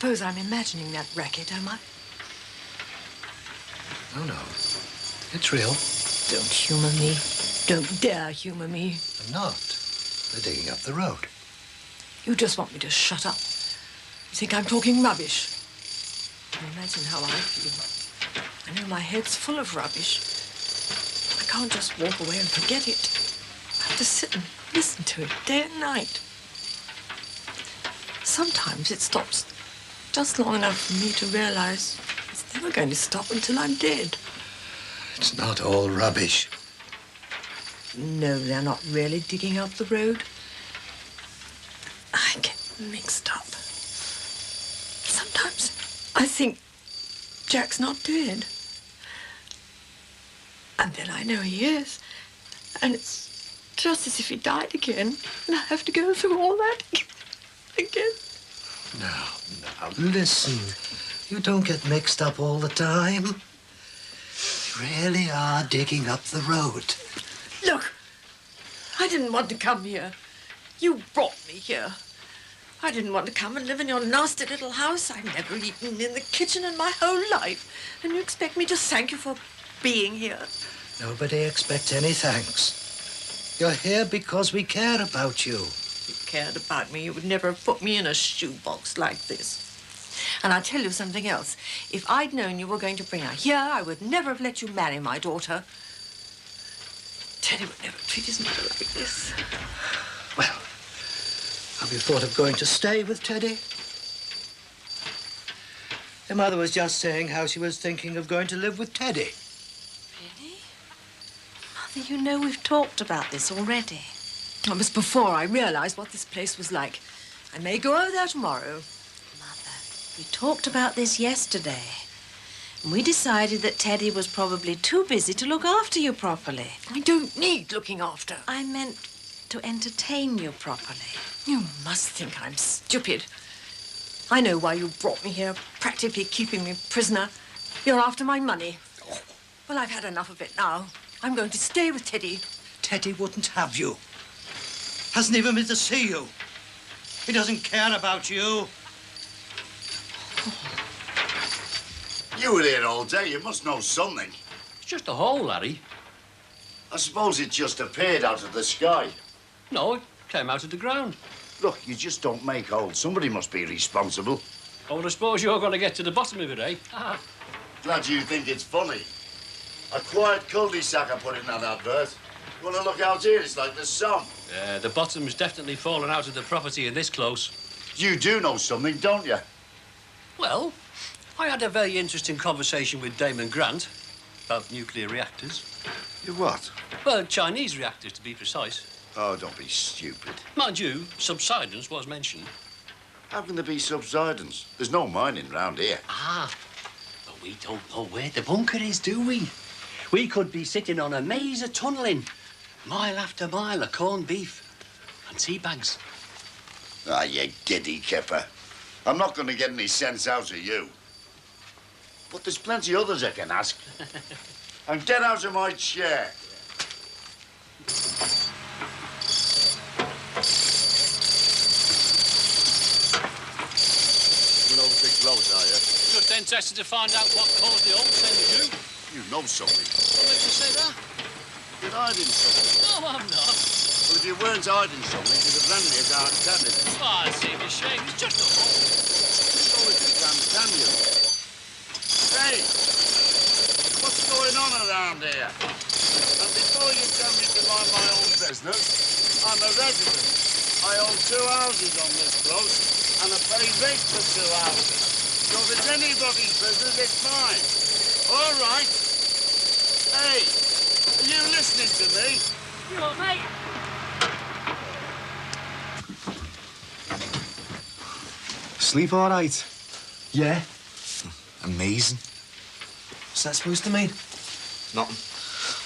suppose I'm imagining that racket, am I? Oh, no. It's real. Don't humour me. Don't dare humour me. I'm not. They're digging up the road. You just want me to shut up. You think I'm talking rubbish. Imagine how I feel. I know my head's full of rubbish. I can't just walk away and forget it. I have to sit and listen to it day and night. Sometimes it stops just long enough for me to realise it's never going to stop until I'm dead. It's not all rubbish. No, they're not really digging up the road. I get mixed up. Sometimes I think Jack's not dead. And then I know he is. And it's just as if he died again. And I have to go through all that again. Now, listen. You don't get mixed up all the time. They really are digging up the road. Look, I didn't want to come here. You brought me here. I didn't want to come and live in your nasty little house. I've never eaten in the kitchen in my whole life. And you expect me to thank you for being here? Nobody expects any thanks. You're here because we care about you. If you cared about me, you would never have put me in a shoebox like this. And I'll tell you something else. If I'd known you were going to bring her here, I would never have let you marry my daughter. Teddy would never treat his mother like this. Well, have you thought of going to stay with Teddy? Your mother was just saying how she was thinking of going to live with Teddy. Really? Mother, you know we've talked about this already. It was before I realised what this place was like. I may go over there tomorrow. Mother, we talked about this yesterday. And we decided that Teddy was probably too busy to look after you properly. I don't need looking after. I meant to entertain you properly. You must think I'm stupid. I know why you brought me here, practically keeping me prisoner. You're after my money. Well, I've had enough of it now. I'm going to stay with Teddy. Teddy wouldn't have you. Hasn't even been to see you. He doesn't care about you. You were here all day. You must know something. It's just a hole, Larry. I suppose it just appeared out of the sky. No, it came out of the ground. Look, you just don't make holes. Somebody must be responsible. Oh, well, I suppose you're going to get to the bottom of it, eh? Ah. Glad you think it's funny. A quiet cul-de-sac I put in that advert. You want to look out here? It's like the sun. The bottom's definitely fallen out of the property in this close. You do know something, don't you? Well, I had a very interesting conversation with Damon Grant about nuclear reactors. You what? Well, Chinese reactors, to be precise. Oh, don't be stupid. Mind you, subsidence was mentioned. How can there be subsidence? There's no mining round here. Ah, but we don't know where the bunker is, do we? We could be sitting on a maze of tunnelling, mile after mile of corned beef and tea bags. Ah, you giddy kipper. I'm not going to get any sense out of you. But there's plenty others I can ask. And get out of my chair. Coming over big blows, are you? Just interested to find out what caused the hole, same as you. You know something. What makes you say that? You're hiding something. No, I'm not. Well, if you weren't hiding something, you'd have run me a dark cabinet. Oh, it seems a shame. It's just a hole. So if you can you? Hey, what's going on around here? And before you tell me to mind my own business, I'm a resident. I own 2 houses on this close, and I pay rent for 2 houses. So if it's anybody's business, it's mine. All right. Hey, are you listening to me? You what, mate? Sleep all right? Yeah. Amazing. What's that supposed to mean? Nothing.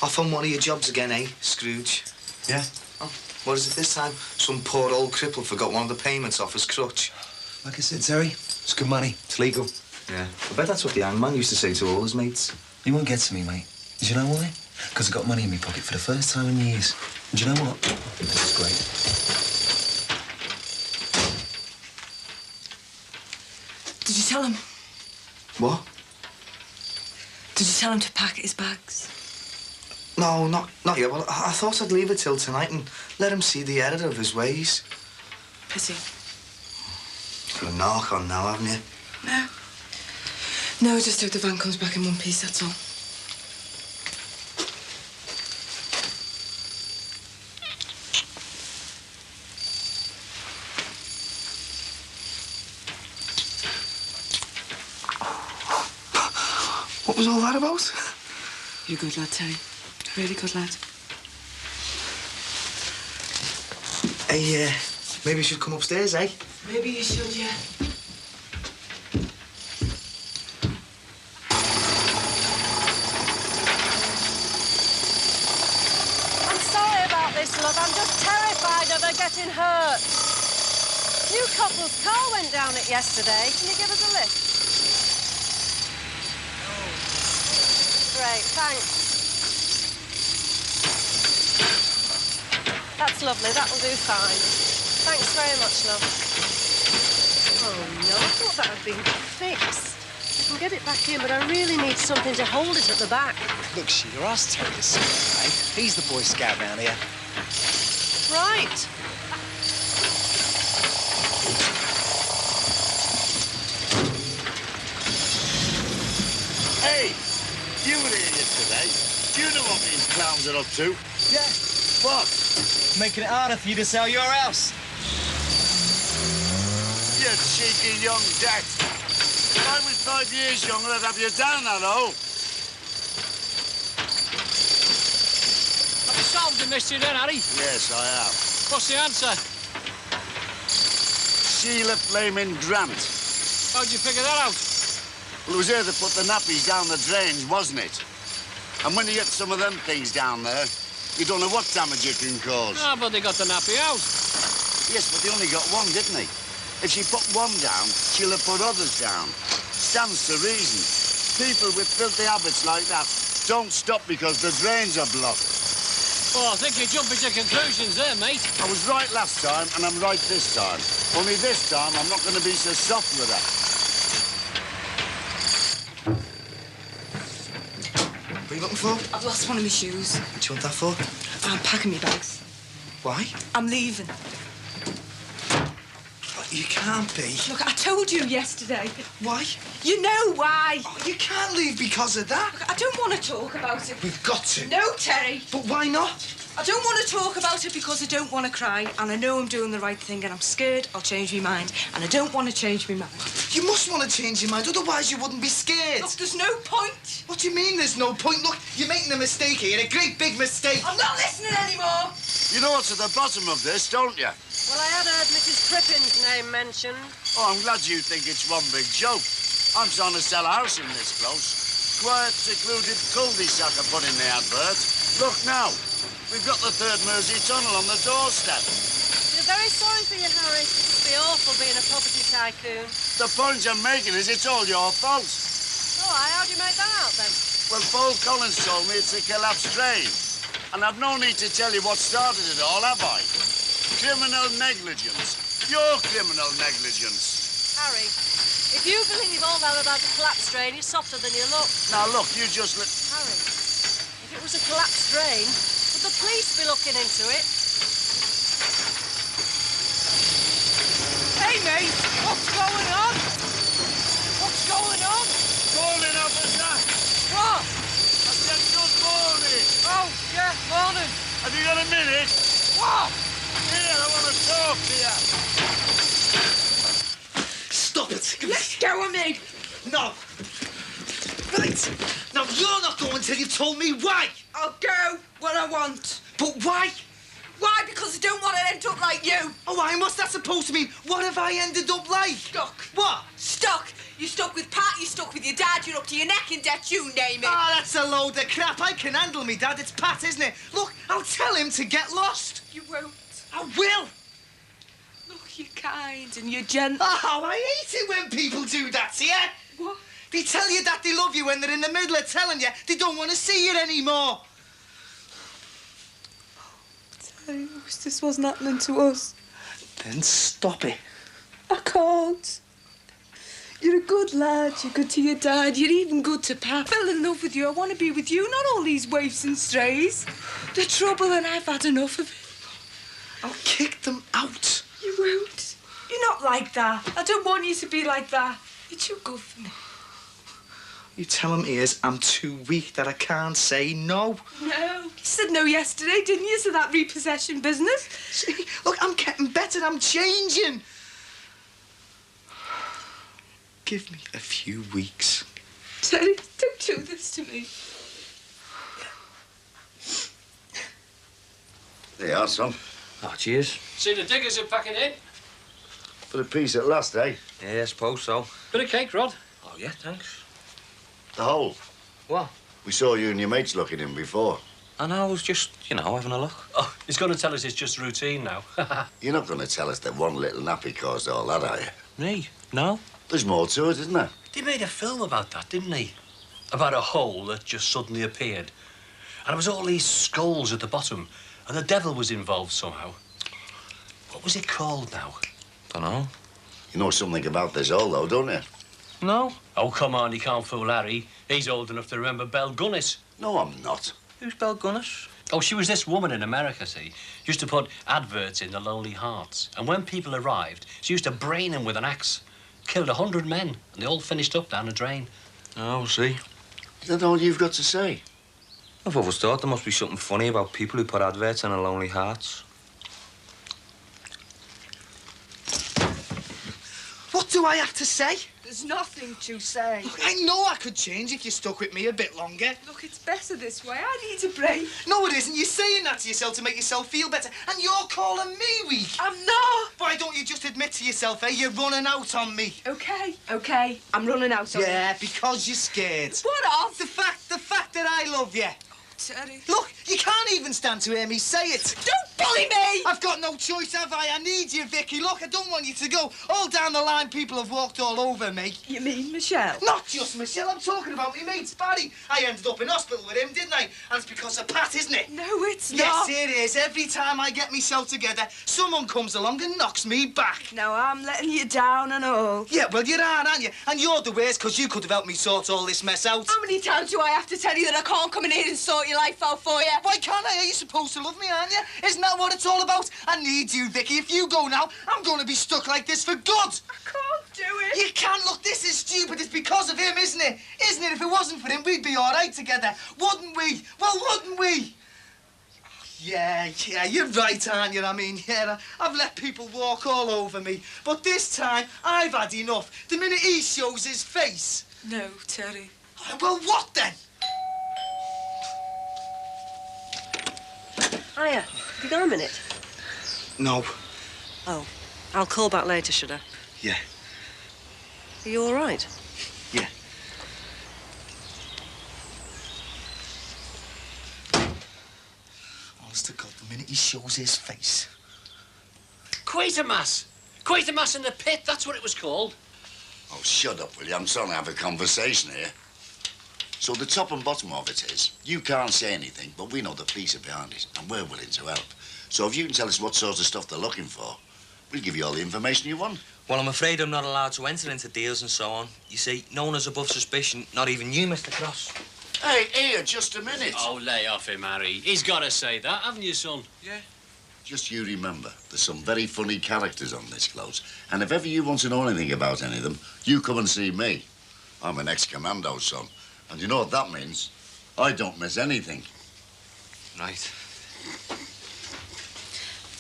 Off on one of your jobs again, eh, Scrooge? Yeah. Oh, what is it this time? Some poor old cripple forgot one of the payments off his crutch. Like I said, Terry, it's good money. It's legal. Yeah. I bet that's what the hangman used to say to all his mates. He won't get to me, mate. Do you know why? Because I got money in my pocket for the first time in years. And do you know what? This is great. Did you tell him? What? Did you tell him to pack his bags? No, not yet. Well, I thought I'd leave it till tonight and let him see the error of his ways. Pity. Got a knock on now, haven't you? No. No, I just hope the van comes back in one piece, that's all. What was all that about? You're a good lad, Terry. Really good lad. Hey, maybe you should come upstairs, eh? Maybe you should, yeah. I'm sorry about this, love. I'm just terrified of her getting hurt. New couple's car went down it yesterday. Can you give us a lift? Great, thanks. That's lovely. That'll do fine. Thanks very much, love. Oh, no, I thought that had been fixed. I can get it back in, but I really need something to hold it at the back. Look, Sheila, ask Terry to see me, eh? He's the Boy Scout round here. Right. Hey, you were here yesterday. Do you know what these clowns are up to? Yeah. What? Making it harder for you to sell your house. You cheeky young dat. If I was 5 years younger, I'd have you down, hello. Have you solved the mystery then, Harry? Yes, I have. What's the answer? Sheila Flaming Grant. How'd you figure that out? Well, it was her that put the nappies down the drains, wasn't it? And when you get some of them things down there, you don't know what damage you can cause. Ah, but they got the nappy out. Yes, but they only got one, didn't they? If she put one down, she'll have put others down. Stands to reason. People with filthy habits like that don't stop because the drains are blocked. Oh, I think you're jumping to conclusions there, mate. I was right last time, and I'm right this time. Only this time, I'm not going to be so soft with her. What are you looking for? I've lost one of my shoes. What do you want that for? I'm packing my bags. Why? I'm leaving. You can't be. Look, I told you yesterday. Why? You know why. Oh, you can't leave because of that. Look, I don't want to talk about it. We've got to. No, Terry. But why not? I don't want to talk about it because I don't want to cry, and I know I'm doing the right thing, and I'm scared I'll change my mind, and I don't want to change my mind. You must want to change your mind, otherwise you wouldn't be scared. Look, there's no point. What do you mean there's no point? Look, you're making a mistake here, a great big mistake. I'm not listening anymore. You know what's at the bottom of this, don't you? Well, I had heard Mrs. Crippin's name mentioned. Oh, I'm glad you think it's one big joke. I'm trying to sell a house in this close. Quiet, secluded cul-de-sac I put in the advert. Look now, we've got the third Mersey tunnel on the doorstep. You're very sorry for you, Harry. It must be awful being a property tycoon. The point I'm making is it's all your fault. Oh, how'd you make that out, then? Well, Paul Collins told me it's a collapsed drain. And I've no need to tell you what started it all, have I? Criminal negligence. Your criminal negligence. Harry, if you believe all that about a collapsed drain, you're softer than you look. Now, look, you just... Harry, if it was a collapsed drain, would the police be looking into it? Hey, mate, what's going on? What's going on? Morning, officer. What? I said good morning. Oh, yeah, morning. Have you got a minute? What? Here, I want to talk to you. Stop it. Let go of me. No. Right. Now, you're not going till you've told me why. I'll go when I want. But why? Why? Because I don't want to end up like you. Oh, why? What's that supposed to mean? What have I ended up like? Stuck. What? Stuck. You're stuck with Pat, you're stuck with your dad, you're up to your neck in debt, you name it. Ah, that's a load of crap. I can handle me, Dad. It's Pat, isn't it? Look, I'll tell him to get lost. You won't. I will. Look, you're kind and you're gentle. Oh, I hate it when people do that to you. What? They tell you that they love you when they're in the middle of telling you they don't want to see you anymore. I wish this wasn't happening to us. Then stop it. I can't. You're a good lad. You're good to your dad. You're even good to Pap. I fell in love with you. I want to be with you, not all these waifs and strays. The trouble, and I've had enough of it. I'll kick them out. You won't. You're not like that. I don't want you to be like that. You're too good for me. You telling me is I'm too weak that I can't say no? No. You said no yesterday, didn't you, to that repossession business? See, look, I'm getting better. I'm changing. Give me a few weeks. Terry, don't do this to me. There you are, son. Oh, cheers. See, the diggers are packing in. For the piece at last, eh? Yeah, I suppose so. Bit of cake, Rod. Oh, yeah, thanks. The hole. What? We saw you and your mates looking in before. And I was just, you know, having a look. Oh, he's going to tell us it's just routine now. You're not going to tell us that one little nappy caused all that, are you? Me? No? There's more to it, isn't there? They made a film about that, didn't they? About a hole that just suddenly appeared. And it was all these skulls at the bottom. And the devil was involved somehow. What was it called now? Dunno. You know something about this hole, though, don't you? No? Oh, come on, you can't fool Harry. He's old enough to remember Belle Gunnis. No, I'm not. Who's Belle Gunnis? Oh, she was this woman in America, see? Used to put adverts in the Lonely Hearts. And when people arrived, she used to brain them with an axe. Killed 100 men, and they all finished up down a drain. Oh, see. Is that all you've got to say? I've always thought there must be something funny about people who put adverts in their lonely hearts. What do I have to say? There's nothing to say. Look, I know I could change if you stuck with me a bit longer. Look, it's better this way. I need a break. No, it isn't. You're saying that to yourself to make yourself feel better, and you're calling me weak. I'm not. Why don't you just admit to yourself, you're running out on me? Okay. I'm running out on Yeah, because you're scared. What of? The fact that I love you. Terry. Look, you can't even stand to hear me say it. Don't bully me! I've got no choice, have I? I need you, Vicky. Look, I don't want you to go. All down the line, people have walked all over me. You mean Michelle? Not just Michelle, I'm talking about me mate, Barry. I ended up in hospital with him, didn't I? And it's because of Pat, isn't it? No, it's Yes, not. it is. Every time I get myself together, someone comes along and knocks me back. No, I'm letting you down and all. Yeah, well, you are, aren't you? And you're the worst, because you could have helped me sort all this mess out. How many times do I have to tell you that I can't come in here and sort your life out for you? Why can't I? You're supposed to love me, aren't you? Isn't that what it's all about? I need you, Vicky. If you go now, I'm going to be stuck like this for good. I can't do it. You can't. Look, this is stupid. It's because of him, isn't it? Isn't it? If it wasn't for him, we'd be all right together. Wouldn't we? Well, wouldn't we? Yeah, you're right, aren't you? I mean, yeah, I've let people walk all over me. But this time, I've had enough. The minute he shows his face. No, Terry. Well, what then? Hiya. Have you got a minute? No. Oh, I'll call back later, should I? Yeah. Are you all right? Yeah. Honest to God, the minute he shows his face. Quatermass! Quatermass in the pit, that's what it was called. Oh, shut up, will you? I'm trying to have a conversation here. So the top and bottom of it is, you can't say anything, but we know the police are behind it, and we're willing to help. So if you can tell us what sort of stuff they're looking for, we'll give you all the information you want. Well, I'm afraid I'm not allowed to enter into deals and so on. You see, no one is above suspicion, not even you, Mr Cross. Hey, here, just a minute. Oh, lay off him, Harry. He's got to say that, haven't you, son? Yeah. Just you remember, there's some very funny characters on this close, and if ever you want to know anything about any of them, you come and see me. I'm an ex-commando, son, and you know what that means? I don't miss anything. Right.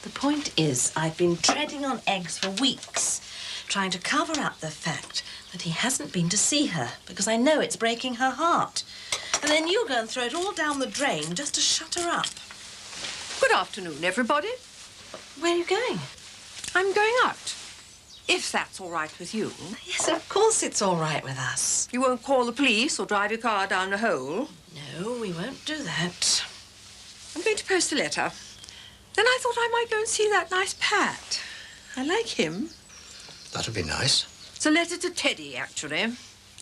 The point is, I've been treading on eggs for weeks, trying to cover up the fact that he hasn't been to see her, because I know it's breaking her heart. And then you go and throw it all down the drain just to shut her up. Good afternoon, everybody. Where are you going? I'm going out. If that's all right with you. Yes, of course it's all right with us. You won't call the police or drive your car down the hole? No, we won't do that. I'm going to post a letter. Then I thought I might go and see that nice Pat. I like him. That'd be nice. It's a letter to Teddy, actually.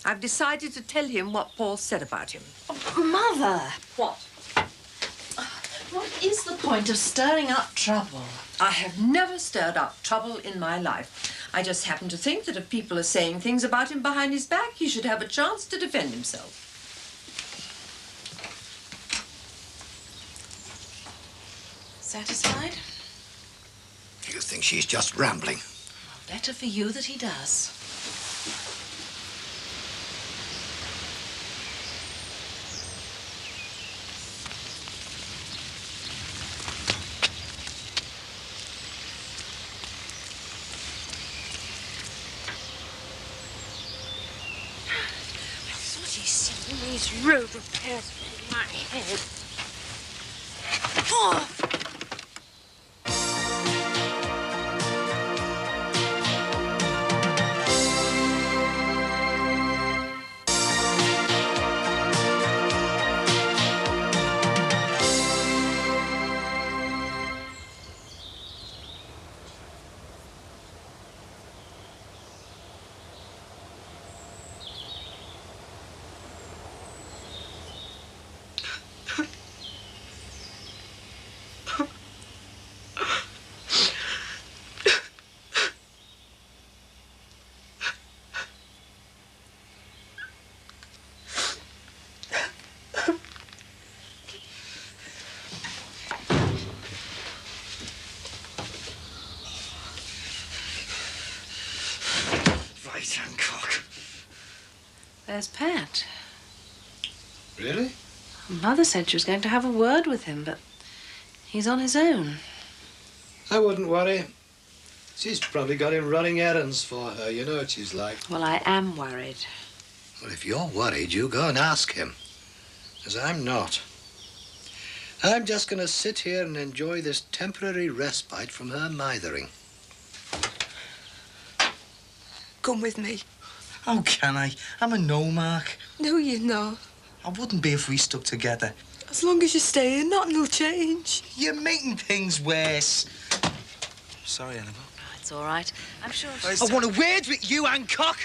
I've decided to tell him what Paul said about him. Oh, Mother! What? What is the point of stirring up trouble? I have never stirred up trouble in my life. I just happen to think that if people are saying things about him behind his back, he should have a chance to defend himself. Satisfied? You think she's just rambling? Better for you that he does. These road repairs in my head. Oh. Hancock. There's Pat. Really? Mother said she was going to have a word with him, but he's on his own. I wouldn't worry. She's probably got him running errands for her. You know what she's like. Well, I am worried. Well, if you're worried, you go and ask him. Because I'm not. I'm just going to sit here and enjoy this temporary respite from her mithering. Come with me. How can I? I'm a no-mark. No, you're not. I wouldn't be if we stuck together. As long as you stay here, nothing will change. You're making things worse. Sorry, Annabelle. Oh, it's all right. I'm sure I want a word with you, Hancock.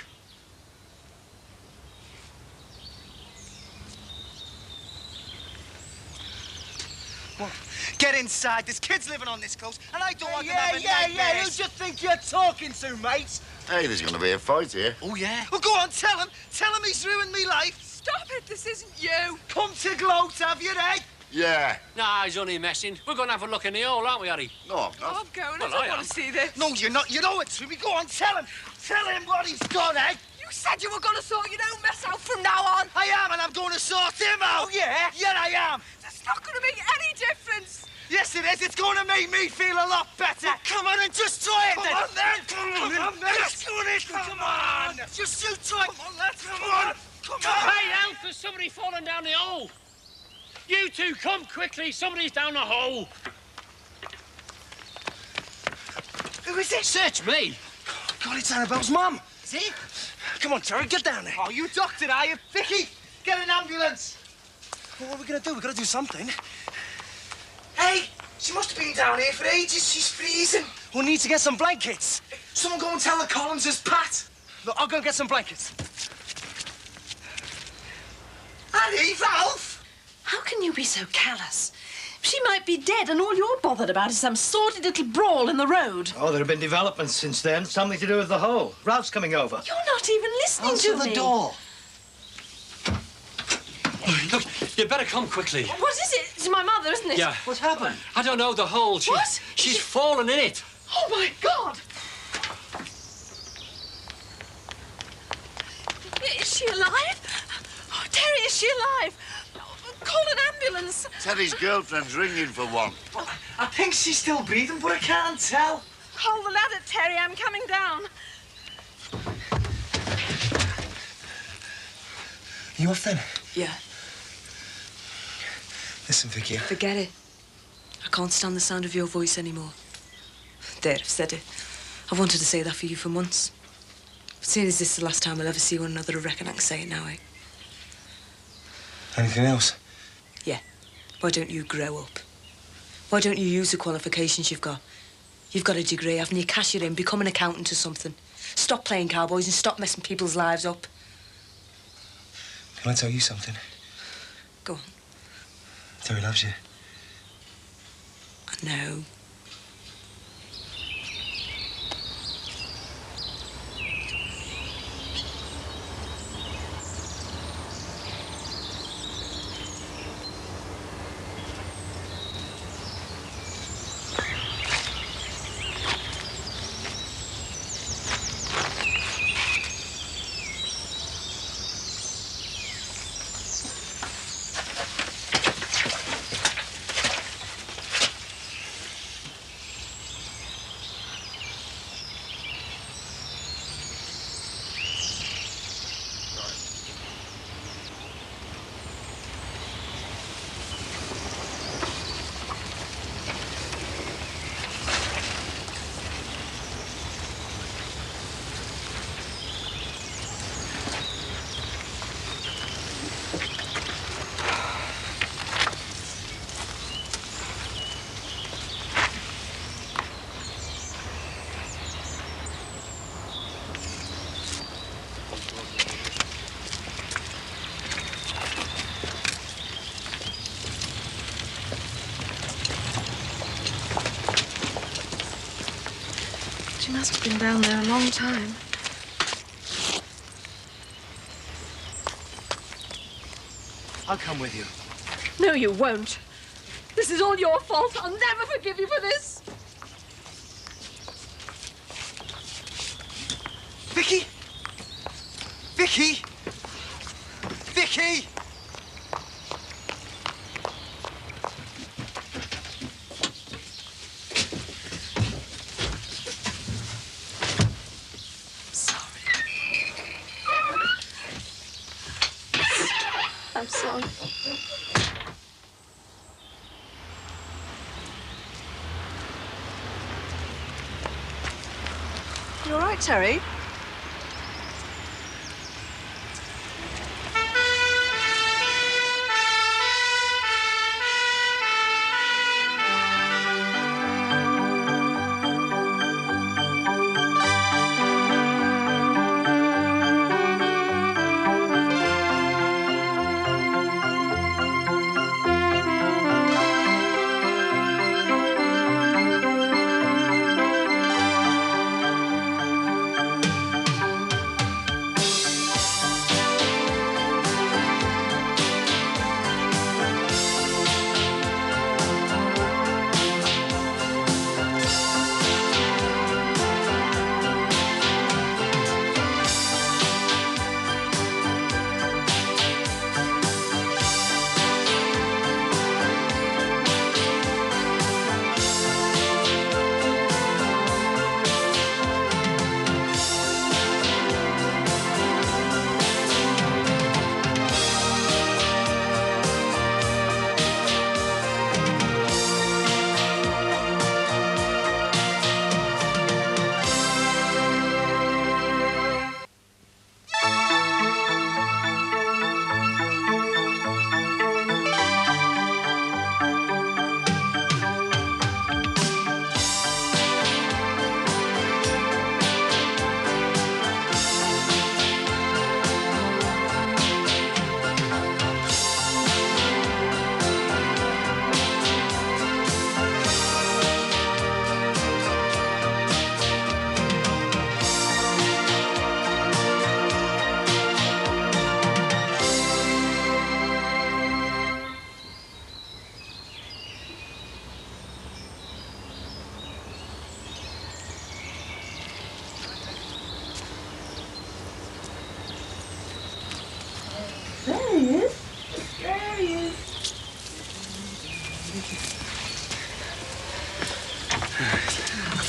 What? Get inside. There's kids living on this coast, and I don't want them having nightmares. Who do you think you're talking to, mate? Hey, there's going to be a fight here. Oh, yeah? Well, go on, tell him. Tell him he's ruined me life. Stop it, this isn't you. Come to gloat, have you, eh? Yeah. Nah, he's only messing. We're going to have a look in the hole, aren't we, Harry? No, I'm not. I'm going. Well, I I don't want am. to see this. No, you're not. You know it, Ruby. Go on, tell him. Tell him what he's done, eh? You said you were going to sort your own mess out from now on. I am, and I'm going to sort him out. Oh, yeah? Yeah, I am. It's not going to make any difference. Yes, it is. It's going to make me feel a lot better. Well, come on and just try it, then. Come on, then. Come on, then. Just do it. Come on. Just you try. Come on, let's. Come on. Come on. Hey, help! There's somebody falling down the hole. You two, come quickly. Somebody's down the hole. Who is it? Search me. God, it's Annabelle's mum. Is it? Come on, Terry, get down there. Oh, you doctor, are you? Vicki, get an ambulance. Well, what are we going to do? We've got to do something. Hey, she must have been down here for ages. She's freezing. We need to get some blankets. Someone go and tell the Collins it's Pat. Look, I'll go and get some blankets. Harry, Ralph! How can you be so callous? She might be dead, and all you're bothered about is some sordid little brawl in the road. Oh, there have been developments since then. Something to do with the hole. Ralph's coming over. You're not even listening Answer to me. the door. Look, you better come quickly. What is it? It's my mother, isn't it? Yeah. What's happened? I don't know, the hole. What? She's fallen in it. Oh, my God! Is she alive? Oh, Terry, is she alive? Call an ambulance. Teddy's girlfriend's ringing for one. Well, I think she's still breathing, but I can't tell. Hold the ladder, Terry. I'm coming down. You off then? Yeah, Listen, Vicki. forget it. I can't stand the sound of your voice anymore. There, I've said it. I've wanted to say that for you for months. But seeing as this is the last time we'll ever see one another, I reckon I can say it now, eh? Anything else? Yeah. Why don't you grow up? Why don't you use the qualifications you've got? You've got a degree, haven't you? Cash it in, become an accountant or something. Stop playing cowboys and stop messing people's lives up. Can I tell you something? Go on. Terry loves you. I know. She must have been down there a long time. I'll come with you. No, you won't. This is all your fault. I'll never forgive you for this. Vicki! Vicki! Vicki! I'm sorry. You all right, Terry?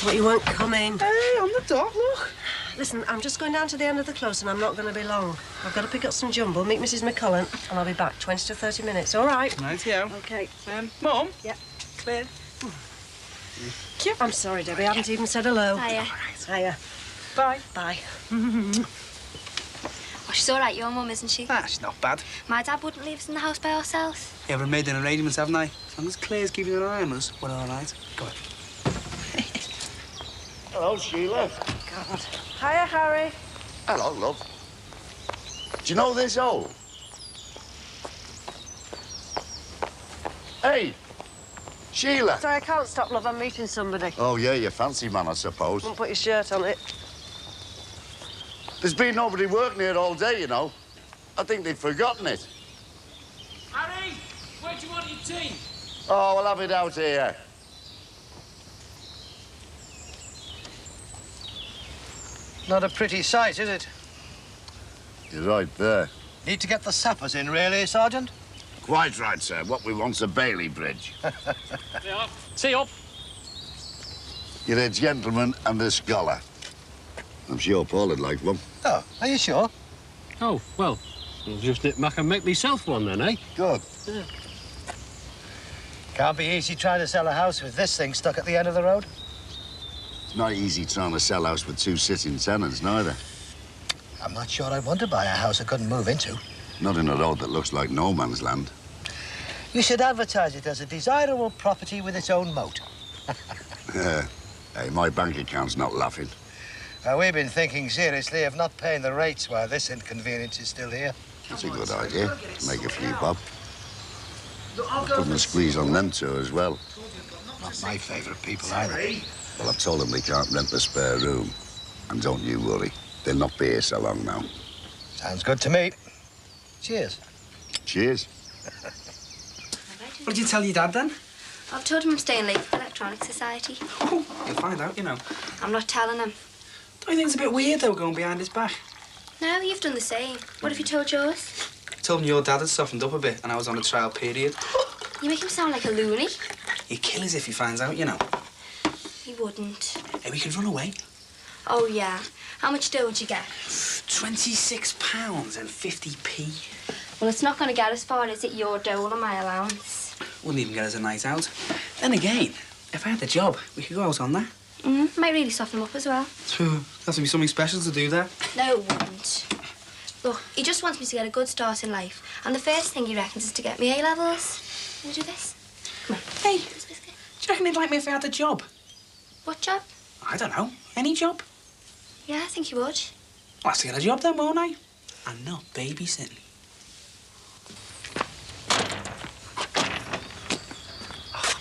But you weren't coming. Hey, on the dot, look. Listen, I'm just going down to the end of the close and I'm not going to be long. I've got to pick up some jumble, meet Mrs McCullen, and I'll be back 20 to 30 minutes, all right? Right, yeah. OK. Mum? Yeah. Claire? I'm sorry, Debbie, I haven't even said hello. Hiya. Hiya. Bye. Bye. Oh, she's all right, your mum, isn't she? Ah, she's not bad. My dad wouldn't leave us in the house by ourselves. Yeah, we've made an arrangement, haven't I? As long as Claire's keeping an eye on us, we're all right. Go on. Hello, Sheila. God. Hiya, Harry. Hello, love. Do you know this hole? Hey, Sheila. Sorry, I can't stop, love. I'm meeting somebody. Oh, yeah, you fancy man, I suppose. Won't put your shirt on it. There's been nobody working here all day, you know. I think they've forgotten it. Harry, where do you want your tea? Oh, we'll have it out here. Not a pretty sight, is it? You're right there. Need to get the sappers in, really, Sergeant? Quite right, sir. What we want's a Bailey Bridge. Yeah, tea up. You're a gentleman and a scholar. I'm sure Paul would like one. Oh, are you sure? Oh, well, I'll just nip back and make myself one then, eh? Good. Yeah. Can't be easy trying to sell a house with this thing stuck at the end of the road. It's not easy trying to sell a house with two sitting tenants, neither. I'm not sure I'd want to buy a house I couldn't move into. Not in a road that looks like no man's land. You should advertise it as a desirable property with its own moat. Hey, my bank account's not laughing. We've been thinking seriously of not paying the rates while this inconvenience is still here. That's a good idea. Make a few bob. Putting a squeeze on them two as well. Not my favourite people either. Well, I've told them they can't rent the spare room. And don't you worry. They'll not be here so long now. Sounds good to me. Cheers. Cheers. What did you tell your dad, then? I've told him I'm staying late for the Electronic Society. Oh, you'll find out, you know. I'm not telling him. Don't you think it's a bit weird, though, going behind his back? No, you've done the same. What have you told yours? I told him your dad had softened up a bit and I was on a trial period. You make him sound like a loony. He'd kill us if he finds out, you know. He wouldn't. Hey, we could run away. Oh, yeah. How much dough would you get? £26 and 50p. Well, it's not going to get as far as it your dole or my allowance. Wouldn't even get us a night out. Then again, if I had the job, we could go out on there. Might really soften him up as well. Has to be something special to do there. No, it wouldn't. Look, he just wants me to get a good start in life. And the first thing he reckons is to get me A-levels. Can you do this? Come on. Hey, do you reckon he'd like me if I had the job? What job? I don't know. Any job. Yeah, I think he would. I'll have to get a job then, won't I? And not babysitting.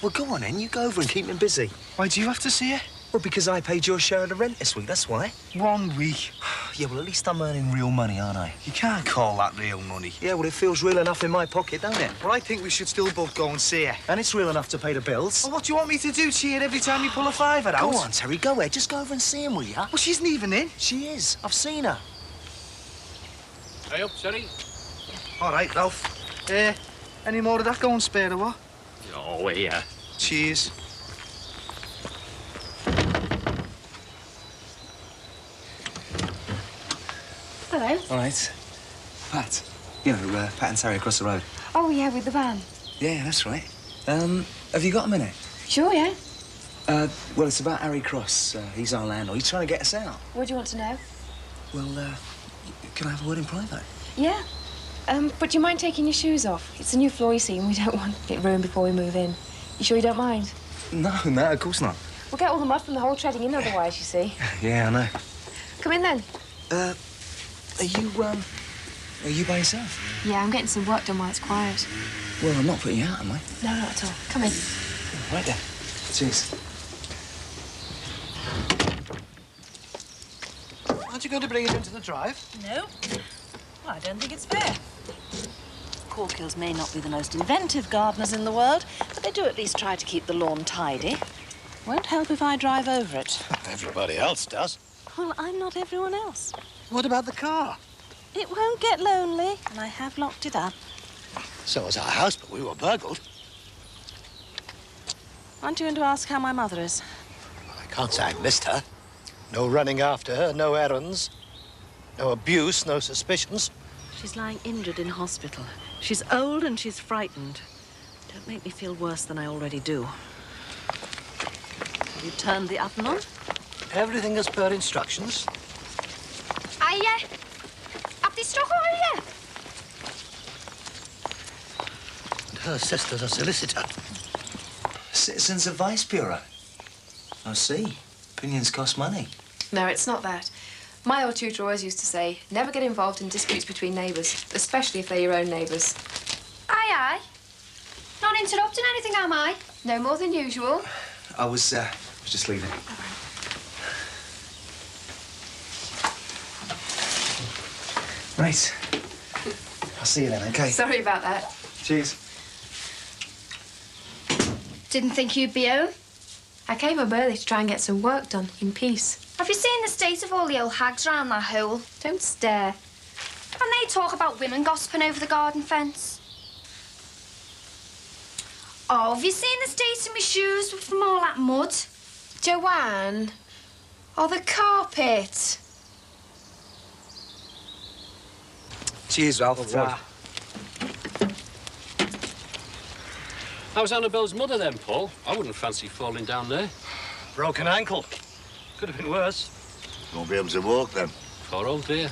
Well, go on then. You go over and keep him busy. Why do you have to see her? Well, because I paid your share of the rent this week, that's why. 1 week. Yeah, well, at least I'm earning real money, aren't I? You can't call that real money. Yeah, well, it feels real enough in my pocket, don't it? Well, I think we should still both go and see her. And it's real enough to pay the bills. Well, what do you want me to do? Cheer every time you pull a fiver out? Go on, Terry, go ahead. Just go over and see him, will you? Well, she isn't even in. She is. I've seen her. Hey up, Terry. All right, Ralph. Any more of that going spare or what? Oh, yeah. Cheers. Hello. All right. Pat. You know, Pat and Terry across the road. Oh, yeah, with the van. Yeah, that's right. Have you got a minute? Sure, yeah. Well, it's about Harry Cross. He's our landlord. He's trying to get us out. What do you want to know? Well, can I have a word in private? Yeah. But do you mind taking your shoes off? It's a new floor, you see, and we don't want it ruined before we move in. You sure you don't mind? No, of course not. We'll get all the mud from the whole treading in otherwise, you see. Yeah, I know. Come in, then. Are you by yourself? Yeah, I'm getting some work done while it's quiet. Well, I'm not putting you out, am I? No, not at all. Come in. Right there. Cheers. Aren't you going to bring it into the drive? No. Well, I don't think it's fair. Corkhills may not be the most inventive gardeners in the world, but they do at least try to keep the lawn tidy. Won't help if I drive over it. Everybody else does. Well, I'm not everyone else. What about the car? It won't get lonely, and I have locked it up. So was our house, but we were burgled. Aren't you going to ask how my mother is? I can't say I missed her. No running after her, no errands. No abuse, no suspicions. She's lying injured in hospital. She's old and she's frightened. Don't make me feel worse than I already do. Have you turned the oven on? Everything as per instructions. Up this stock over here. And her sister's a solicitor. Citizens Advice Bureau. I see. Opinions cost money. No, it's not that. My old tutor always used to say, never get involved in disputes between neighbours, especially if they're your own neighbours. Aye. Not interrupting anything, am I? No more than usual. I was just leaving. Right. I'll see you then, okay? Sorry about that. Cheers. Didn't think you'd be home. I came up early to try and get some work done in peace. Have you seen the state of all the old hags round that hole? Don't stare. And they talk about women gossiping over the garden fence. Oh, have you seen the state of my shoes from all that mud? Joanne. Oh, the carpet. Cheers, Ralph. How's Annabelle's mother then, Paul? I wouldn't fancy falling down there. Broken ankle. Could have been worse. Won't be able to walk then. Poor old dear.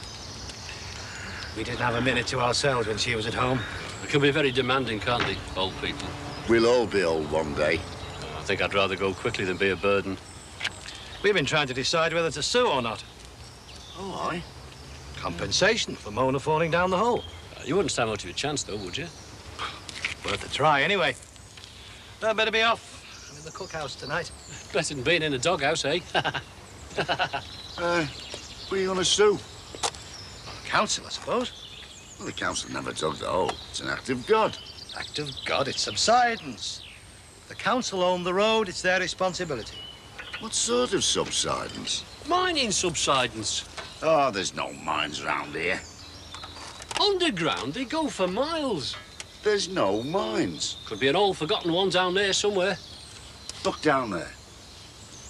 We didn't have a minute to ourselves when she was at home. They can be very demanding, can't they, old people? We'll all be old one day. I think I'd rather go quickly than be a burden. We've been trying to decide whether to sue or not. Oh, aye. Compensation for Mona falling down the hole. You wouldn't stand much of a chance, though, would you? Worth a try, anyway. I'd better be off. the cookhouse tonight. Better than being in a doghouse, eh? What are you going to sue? Council, I suppose. Well, the council never dug the hole. It's an act of God. Act of God, it's subsidence. The council own the road, it's their responsibility. What sort of subsidence? Mining subsidence. Oh, there's no mines round here. Underground, they go for miles. There's no mines. Could be an old forgotten one down there somewhere. Look down there.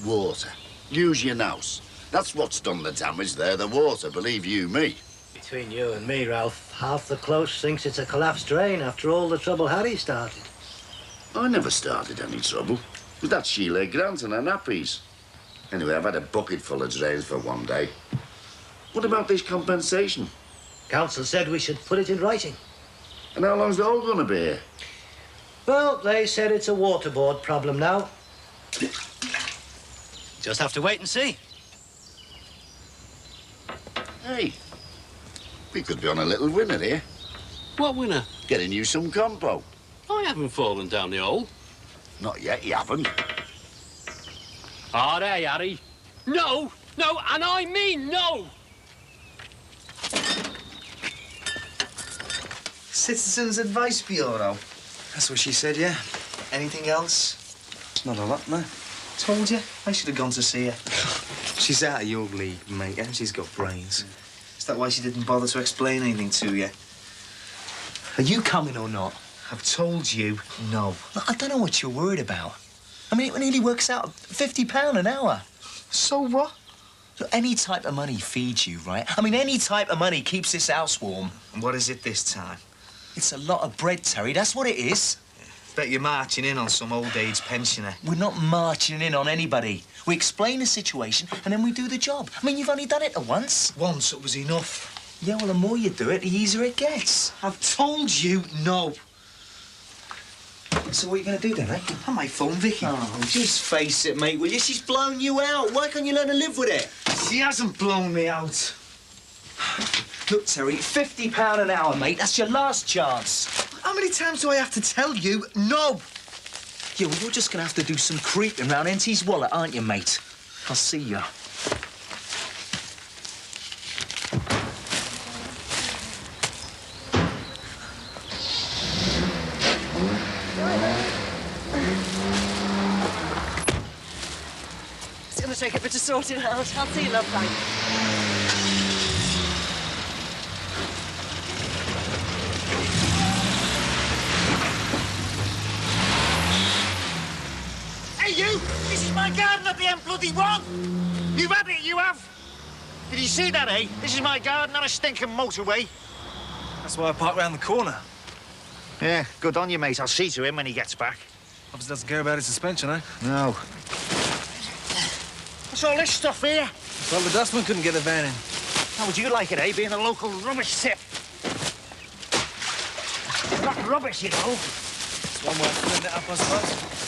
Water. Use your nous. That's what's done the damage there, the water, believe you me. Between you and me, Ralph, half the close thinks it's a collapsed drain after all the trouble Harry started. I never started any trouble. With that Sheila Grant and her nappies. Anyway, I've had a bucket full of drains for one day. What about this compensation? Council said we should put it in writing. And how long's the hole going to be here? Well, they said it's a water board problem now. Just have to wait and see. Hey, we could be on a little winner here. What winner? Getting you some compo. I haven't fallen down the hole. Not yet, you haven't. All right, Harry. No, no, and I mean no. Citizens Advice Bureau. That's what she said, yeah. Anything else? Not a lot, no. Told you. I should have gone to see her. She's out of your league, mate, and she's got brains. Is that why she didn't bother to explain anything to you? Are you coming or not? I've told you no. Look, I don't know what you're worried about. I mean, it nearly works out £50 an hour. So what? Look, any type of money feeds you, right? I mean, any type of money keeps this house warm. And what is it this time? It's a lot of bread, Terry. That's what it is. Bet you're marching in on some old age pensioner. We're not marching in on anybody. We explain the situation and then we do the job. I mean, you've only done it once. Once it was enough. Yeah, well, the more you do it, the easier it gets. I've told you no. So what are you going to do then, eh? I might phone Vicki. Oh, just face it, mate, will you? She's blown you out. Why can't you learn to live with it? She hasn't blown me out. Look, Terry, £50 an hour, mate. That's your last chance. How many times do I have to tell you no? Yeah, well, you're just going to have to do some creeping round Auntie's wallet, aren't you, mate? I'll see you. It's going to take a bit of sorting out. I'll see you, love, thanks. Hey, you! This is my garden at the M1! You've had it, you have! Did you see that, eh? This is my garden, not a stinking motorway. That's why I parked round the corner. Yeah, good on you, mate. I'll see to him when he gets back. Obviously doesn't care about his suspension, eh? No. What's all this stuff here? Well, the dustman couldn't get the van in. How would you like it, eh, being a local rubbish tip? Not rubbish, you know. It's one way of filling it up, I suppose.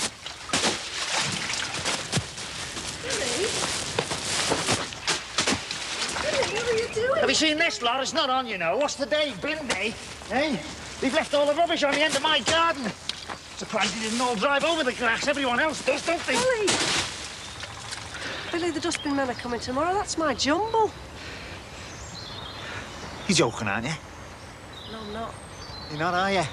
Have you seen this lot? It's not on, you know. What's the day? Bin day? Eh? They've left all the rubbish on the end of my garden. Surprised they didn't all drive over the grass. Everyone else does, don't they? Billy! Billy, the dustbin men are coming tomorrow. That's my jumble. You're joking, aren't you? No, I'm not. You're not, are you?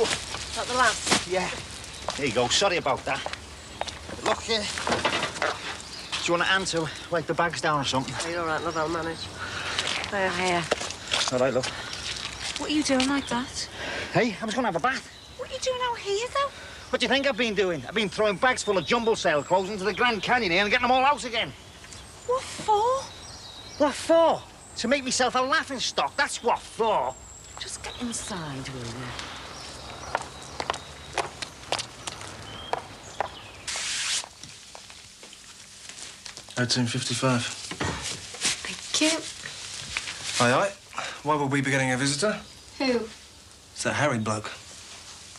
Is that the last? Yeah. There you go. Sorry about that. Look, do you want a hand to wipe the bags down or something? Are you all right, love? I'll manage. There, here. All right, love. What are you doing like that? Hey, I was going to have a bath. What are you doing out here, though? What do you think I've been doing? I've been throwing bags full of jumble sale clothes into the Grand Canyon here and getting them all out again. What for? What for? To make myself a laughing stock. That's what for. Just get inside, will you? 1855. Thank you. Aye, aye. Why would we be getting a visitor? Who? It's that harried bloke.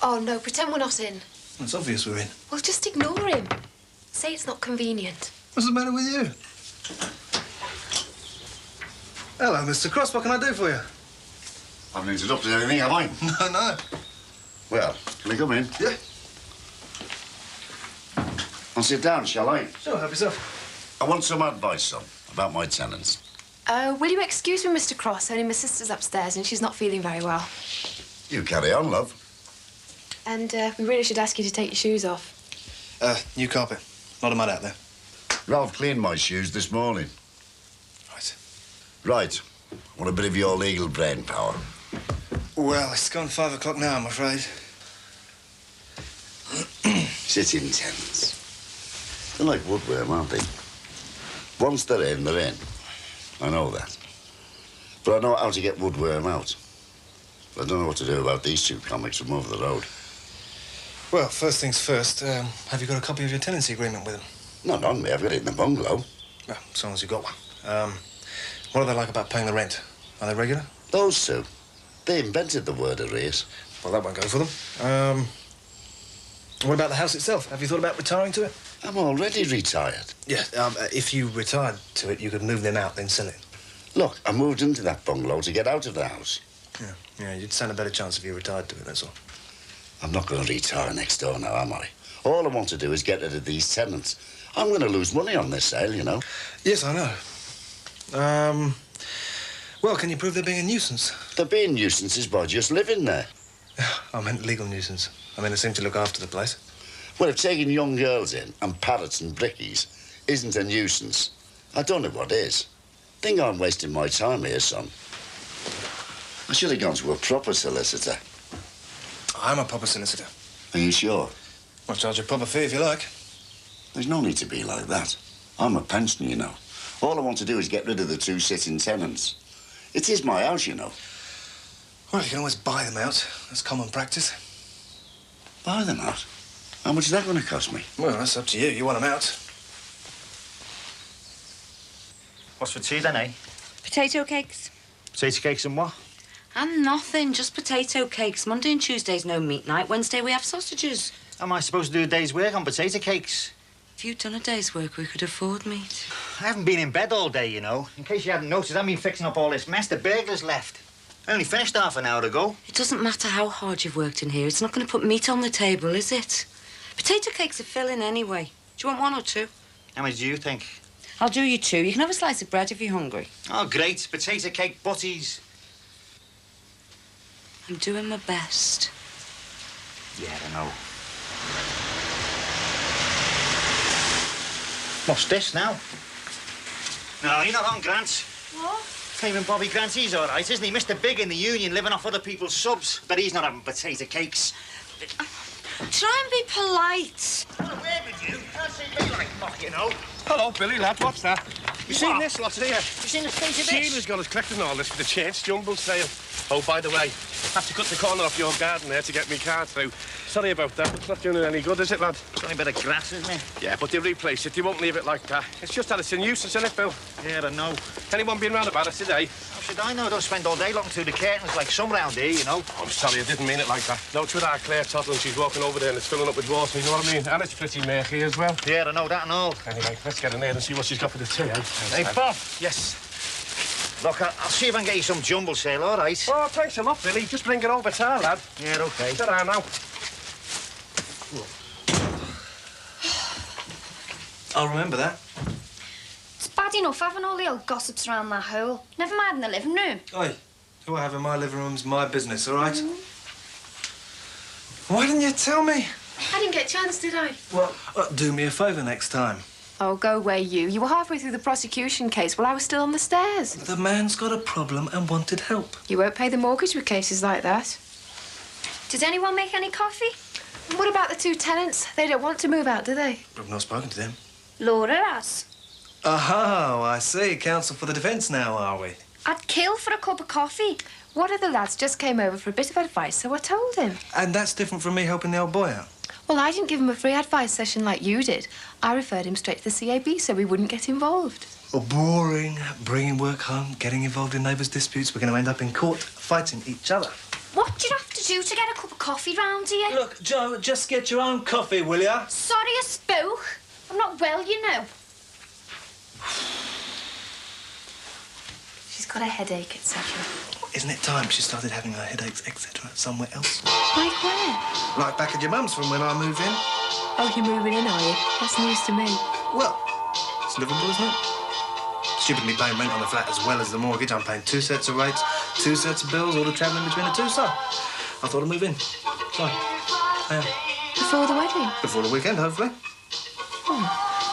Oh, no, pretend we're not in. It's obvious we're in. Well, just ignore him. Say it's not convenient. What's the matter with you? Hello, Mr Cross. What can I do for you? I haven't interrupted anything, have I? No, no. Well, can I come in? Yeah. I'll sit down, shall I? Sure, help yourself. I want some advice, son, about my tenants. Will you excuse me, Mr Cross? Only my sister's upstairs and she's not feeling very well. You carry on, love. And we really should ask you to take your shoes off. New carpet. Lot of mud out there. Ralph cleaned my shoes this morning. Right. Right. Want a bit of your legal brain power. Well, it's gone 5 o'clock now, I'm afraid. Sit-in tenants. They're like woodworm, aren't they? Once they're in, they're in. I know that. But I know how to get woodworm out. But I don't know what to do about these two comics from over the road. Well, first things first, have you got a copy of your tenancy agreement with them? Not on me. I've got it in the bungalow. Well, as long as you've got one. What are they like about paying the rent? Are they regular? Those two. They invented the word arrears. Well, that won't go for them. What about the house itself? Have you thought about retiring to it? I'm already retired. Yeah, if you retired to it, you could move them out, then sell it. Look, I moved into that bungalow to get out of the house. Yeah, you'd stand a better chance if you retired to it, that's all. I'm not going to retire next door now, am I? All I want to do is get rid of these tenants. I'm going to lose money on this sale, you know. Yes, I know. Well, can you prove they're being a nuisance? They're being nuisances by just living there. I meant legal nuisance. I mean, they seem to look after the place. Well, if taking young girls in and parrots and brickies isn't a nuisance, I don't know what is. Think I'm wasting my time here, son. I should have gone to a proper solicitor. I'm a proper solicitor. Are you sure? I'll charge a proper fee if you like. There's no need to be like that. I'm a pensioner, you know. All I want to do is get rid of the two sitting tenants. It is my house, you know. Well, you can always buy them out. That's common practice. Buy them out? How much is that going to cost me? Well, that's up to you. You want them out. What's for tea then, eh? Potato cakes. Potato cakes and what? And nothing, just potato cakes. Monday and Tuesday's no meat night. Wednesday we have sausages. How am I supposed to do a day's work on potato cakes? If you'd done a day's work, we could afford meat. I haven't been in bed all day, you know. In case you hadn't noticed, I've been fixing up all this mess the burglars left. I only finished half an hour ago. It doesn't matter how hard you've worked in here. It's not going to put meat on the table, is it? Potato cakes are filling anyway. Do you want one or two? How many do you think? I'll do you two. You can have a slice of bread if you're hungry. Oh, great. Potato cake butties. I'm doing my best. Yeah, I know. What's this now? No, you're not on, Grant. What? Even Bobby Grant, he's all right, isn't he? Mr. Big in the union, living off other people's subs. But he's not having potato cakes. Try and be polite. Well, where with you? Can't see me like mock, you know. Hello, Billy, lad. What's that? You seen What? this lot here? You seen the state of this? Sheila's got us collecting all this for the chance jumble sale. Oh, by the way, have to cut the corner off your garden there to get me car through. Sorry about that. It's not doing it any good, is it, lad? It's only a bit of grass, isn't it? Yeah, but they replace it. They won't leave it like that. It's just that it's a nuisance, isn't it, Bill? Yeah, I know. Anyone been round about it today? How should I know? I don't spend all day looking through the curtains like some round here, you know. I'm sorry, I didn't mean it like that. No, it's with our Claire Toddle and she's walking over there and it's filling up with water, you know what I mean? And it's pretty murky as well. Yeah, I know that and all. Anyway, let's get in there and see what she's got for the tea, eh? Hey, Bob. Yes. Look, I'll see if I can get you some jumble sale, all right? Oh, thanks a lot, Billy. Just bring it over to her, lad. Yeah, OK. Sit down now. I'll remember that. It's bad enough having all the old gossips around that hole. Never mind in the living room. Oi, who I have in my living room's my business, all right? Why didn't you tell me? I didn't get a chance, did I? Well, do me a favour next time. Oh, go away, you. You were halfway through the prosecution case while I was still on the stairs. The man's got a problem and wanted help. You won't pay the mortgage with cases like that. Did anyone make any coffee? And what about the two tenants? They don't want to move out, do they? I've not spoken to them. Laura has. Oh, I see. Counsel for the defence now, are we? I'd kill for a cup of coffee. One of the lads just came over for a bit of advice, so I told him. And that's different from me helping the old boy out. Well, I didn't give him a free advice session like you did. I referred him straight to the CAB so he wouldn't get involved. Oh, boring. Bringing work home, getting involved in neighbours' disputes. We're going to end up in court fighting each other. What do you have to do to get a cup of coffee round here? Look, Joe, just get your own coffee, will ya? Sorry I spoke. I'm not well, you know. She's got a headache, etc. Isn't it time she started having her headaches, etc., somewhere else? Like where? Like back at your mum's from when I moved in. Oh, you're moving in, are you? That's news to me. Well, it's livable, isn't it? Stupid me paying rent on the flat as well as the mortgage. I'm paying 2 sets of rates, 2 sets of bills, all the travelling between the two, so I thought I'd move in. So, I am. Before the wedding? Before the weekend, hopefully. Oh,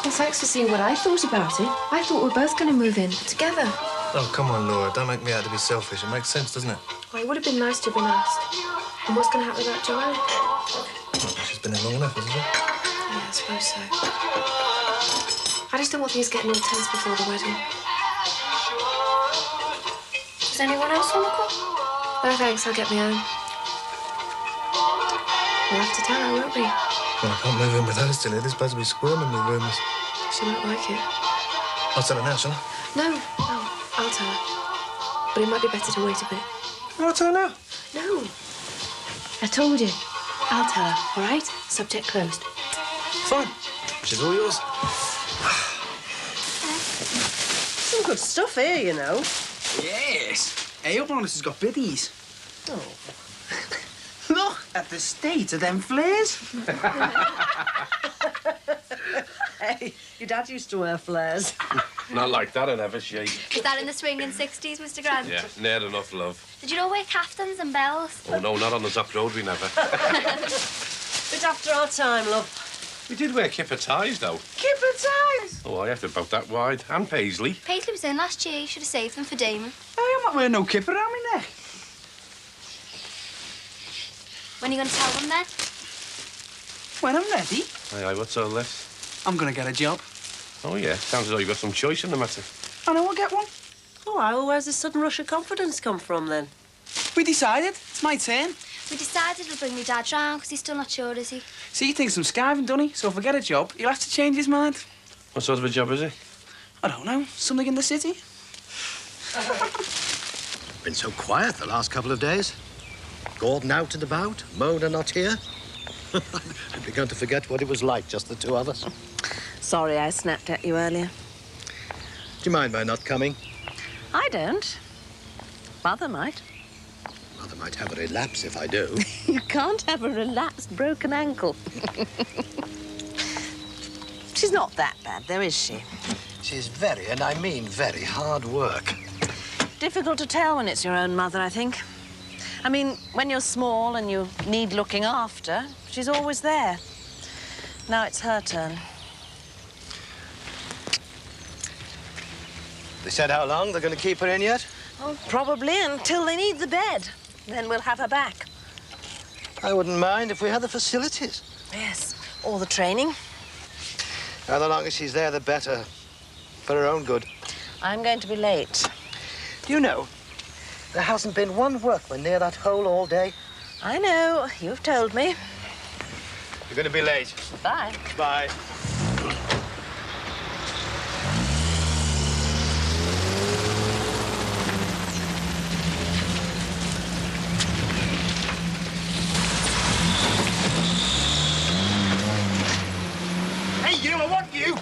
well, thanks for seeing what I thought about it. I thought we were both going to move in together. Oh, come on, Laura. Don't make me out to be selfish. It makes sense, doesn't it? Well, it would have been nice to have been asked. And what's going to happen about Joanne? Well, she's been in long enough, hasn't she? Yeah, I suppose so. I just don't want things getting all tense before the wedding. Does anyone else want to come? No, thanks. I'll get my own. We'll have to tell her, won't we? Well, I can't move in with her still. This place will be squirming with rumours. She won't like it. I'll tell her now, shall I? No, I'll tell her. But it might be better to wait a bit. I'll tell her now. No. I told you. I'll tell her, all right? Subject closed. Fine. She's all yours. Some good stuff here, you know. Yes. Hey, up on us has got biddies. Oh. Look at the state of them flares. Hey, your dad used to wear flares. Not like that, I never shake. Is that in the swinging 60s, Mr Grant? Yeah, near enough, love. Did you all wear caftans and bells? Oh, no, not on the top road, we never. Bit after our time, love. We did wear kipper ties, though. Kipper ties? Oh, I have to about that wide. And Paisley. Paisley was in last year. You should have saved them for Damon. Hey, I'm not wearing no kipper around my neck. When are you going to tell them, then? When I'm ready. Aye, what's all this? I'm going to get a job. Oh, yeah. Sounds as though you've got some choice in the matter. I know I'll get one. Oh, well, where's this sudden rush of confidence come from, then? We decided. It's my turn. We decided we'll bring my dad round because he's still not sure, is he? See, he thinks I'm skiving, doesn't he? So if I get a job, he'll have to change his mind. What sort of a job is it? I don't know. Something in the city. Been so quiet the last couple of days. Gordon out and about, Mona not here. I've begun to forget what it was like, just the two of us. Sorry I snapped at you earlier. Do you mind my not coming? I don't. Mother might. Mother might have a relapse if I do. You can't have a relapsed broken ankle. She's not that bad, though, is she? She's very, and I mean very, hard work. Difficult to tell when it's your own mother, I think. I mean, when you're small and you need looking after, she's always there. Now it's her turn. They said how long they're going to keep her in yet? Oh, probably until they need the bed. Then we'll have her back. I wouldn't mind if we had the facilities. Yes, or the training. Now, the longer she's there, the better. For her own good. I'm going to be late. Do you know, there hasn't been one workman near that hole all day. I know. You've told me. You're going to be late. Bye. Bye. Hey, you, I want you.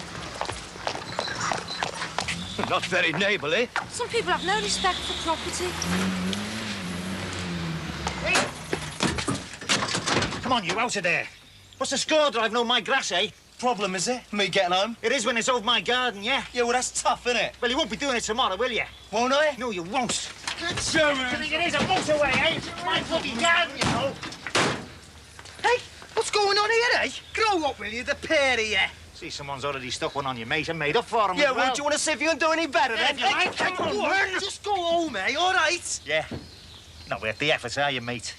Not very neighbourly. Some people have no respect for property. Come on, you, out of there. What's the score, driving on my grass, eh? Problem, is it? Me getting home? It is when it's over my garden, yeah? Yeah, well, that's tough, isn't it? Well, you won't be doing it tomorrow, will you? Won't I? No, you won't. Good German. You think it is a motorway, eh? My bloody garden, you know. Hey, what's going on here, eh? Grow up, will you? The pair of you. See, someone's already stuck one on you, mate, and made up for him Yeah, as well. well, do you want to see if you can do any better, then? Yeah, if you like, come on. Just go home, eh? All right? Yeah. Not worth the effort, are you, mate?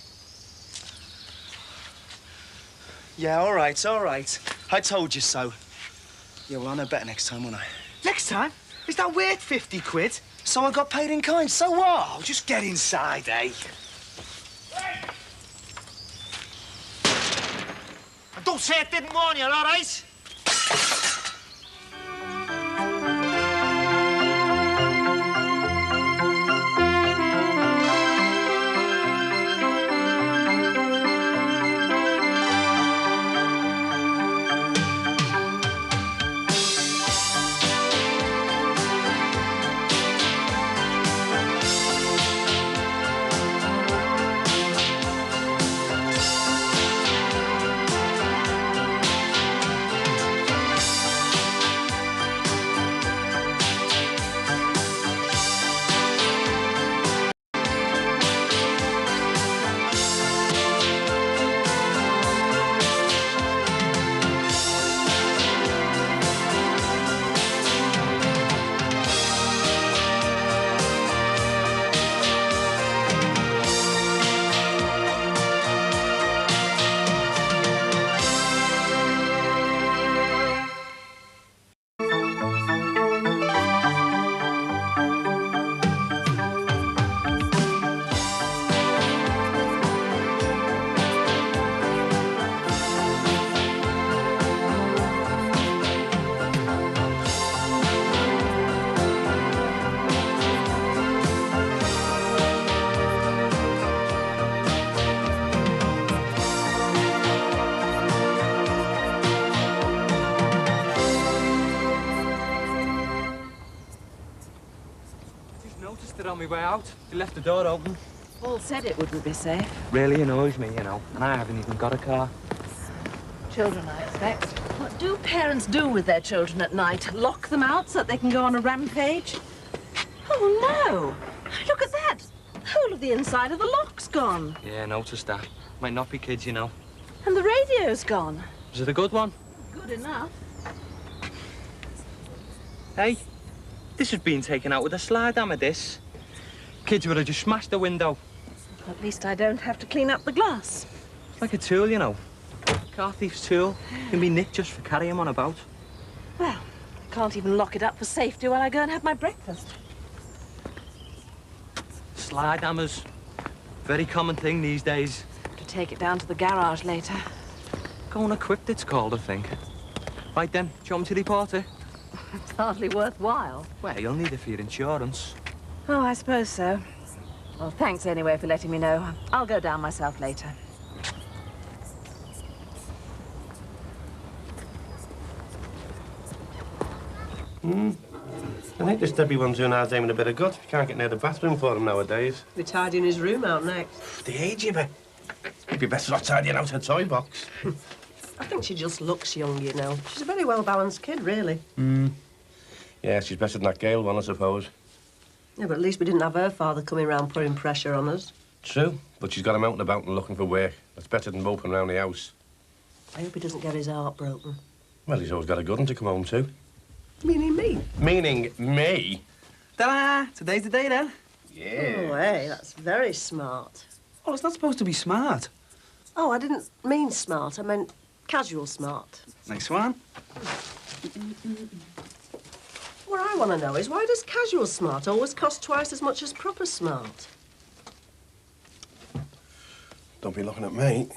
Yeah, all right, all right. I told you so. Yeah, well, I know better next time, won't I? Next time? Is that worth 50 quid? So I got paid in kind, so what? Oh, just get inside, eh? Don't say it didn't warn you, all right? On my way out, he left the door open. Paul said it wouldn't be safe. Really annoys me, you know, and I haven't even got a car. Children, I expect. What do parents do with their children at night? Lock them out so that they can go on a rampage? Oh, no! Look at that! The whole of the inside of the lock's gone. Yeah, noticed that. Might not be kids, you know. And the radio's gone. Is it a good one? Good enough. Hey, this has been taken out with a slide hammer, this. Kids would have just smashed the window. At least I don't have to clean up the glass. It's like a tool, you know. Car thief's tool. Can be nicked just for carrying them on about. Well, I can't even lock it up for safety while I go and have my breakfast. Slide hammers. Very common thing these days. To take it down to the garage later. Going equipped, it's called, I think. Right then, do you want me to report it? It's hardly worthwhile. Well, you'll need it for your insurance. Oh, I suppose so. Well, thanks anyway for letting me know. I'll go down myself later. I think this Debbie one's doing our Damon a bit of good. You can't get near the bathroom for him nowadays. Be tidying his room out next. The age of it. He'd be better off tidying out her toy box. I think she just looks young, you know. She's a very well-balanced kid, really. Yeah, she's better than that Gale one, I suppose. Yeah, but at least we didn't have her father coming round putting pressure on us. True, but she's got him out and about and looking for work. That's better than moping around the house. I hope he doesn't get his heart broken. Well, he's always got a good one to come home to. Meaning me? Meaning me? Ta-da! Today's the day, then. Yeah. Oh, hey, that's very smart. Oh, it's not supposed to be smart. Oh, I didn't mean smart. I meant casual smart. Next one. What I want to know is, why does casual smart always cost twice as much as proper smart? Don't be looking at me.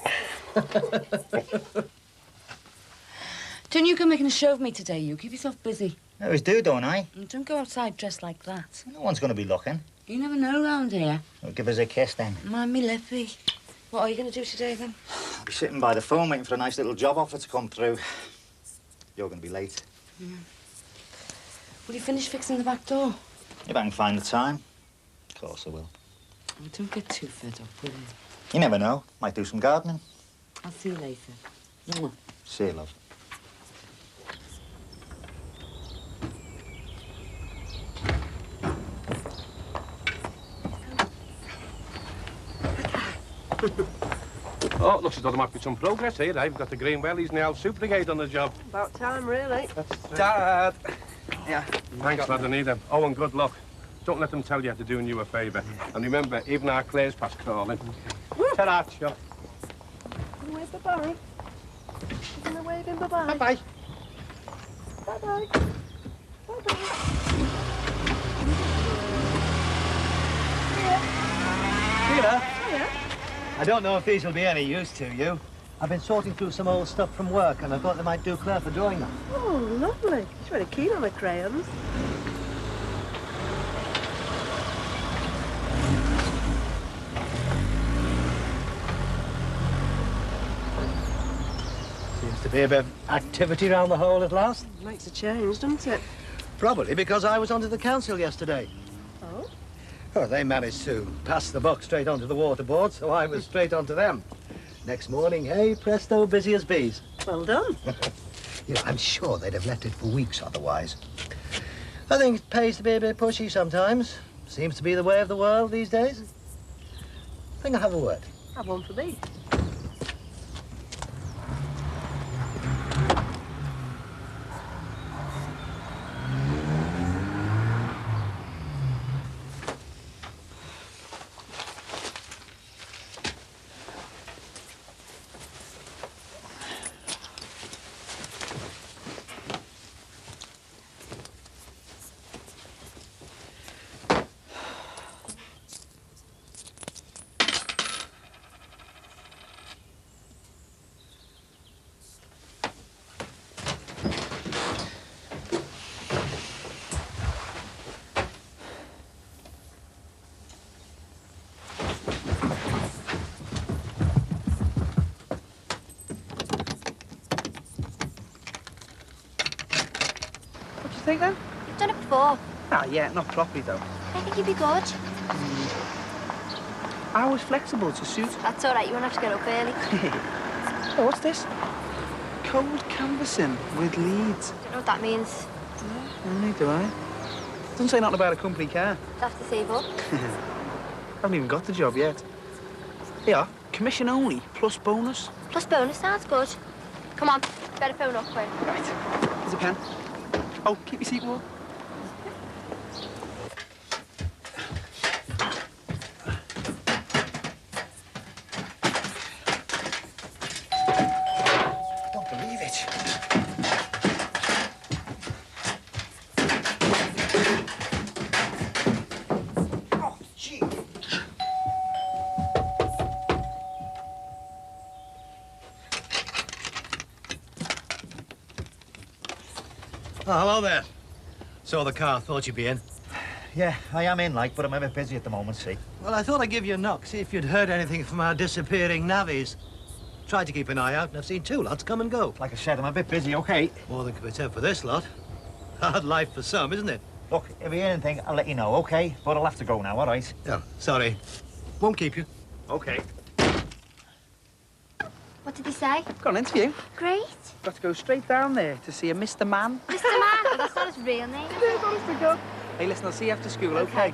Don't you go making a show of me today, you. Keep yourself busy. I always do, don't I? And don't go outside dressed like that. No one's going to be looking. You never know round here. Well, give us a kiss, then. Mind me lippy. What are you going to do today, then? I'll be sitting by the phone waiting for a nice little job offer to come through. You're going to be late. Yeah. Will you finish fixing the back door? If I can find the time. Of course I will. Oh, don't get too fed up, will you? You never know. Might do some gardening. I'll see you later. Mwah. See you, love. Oh, looks as though there might be some progress here. I've got the Green Wellies and the Old Super Brigade on the job. About time, really. Dad! Yeah. Thanks, lad, I need them. Oh, and good luck. Don't let them tell you they're doing you a favour. And remember, even our Claire's past crawling. Ta-ra, Chuck. Where's the bye? Isn't there waving bye-bye? Bye-bye. Bye-bye. Bye-bye. Peter? Yeah? I don't know if these will be any use to you, I've been sorting through some old stuff from work, and I thought they might do Claire for drawing them. Oh, lovely. She's very keen on the crayons. Seems to be a bit of activity around the hole at last. Makes a change, doesn't it? Probably because I was onto the council yesterday. Oh? Oh, they managed to pass the buck straight onto the water board, so I was straight onto them. Next morning, hey, presto, busy as bees. Well done. You know, I'm sure they'd have left it for weeks otherwise. I think it pays to be a bit pushy sometimes. Seems to be the way of the world these days. I think I'll have a word. Have one for me. Think then? You've done it before. Ah, yeah, not properly though. I think you'd be good. I was flexible to suit. That's all right. You won't have to get up early. Oh, what's this? Cold canvassing with leads. Don't know what that means. Neither do I. Doesn't say nothing about a company car. You'll have to save up. Haven't even got the job yet. Yeah, commission only, plus bonus. Plus bonus sounds good. Come on, better phone up quick. Right. Here's a pen. Oh, keep your seat warm. Don't believe it. Oh, gee. Oh, hello there. Saw the car, thought you'd be in. Yeah, I am in, like, but I'm a bit busy at the moment, see. Well, I thought I'd give you a knock, see if you'd heard anything from our disappearing navvies. Tried to keep an eye out, and I've seen two lots come and go. Like I said, I'm a bit busy, OK? More than can be said for this lot. Hard life for some, isn't it? Look, if I hear anything, I'll let you know, OK? But I'll have to go now, all right? Yeah, sorry. Won't keep you. OK. What did he say? Got an interview. Great. Got to go straight down there to see a Mr. Man. Mr. Man? Oh, that's not his real name. Yeah, honest to God. Hey, listen, I'll see you after school, OK?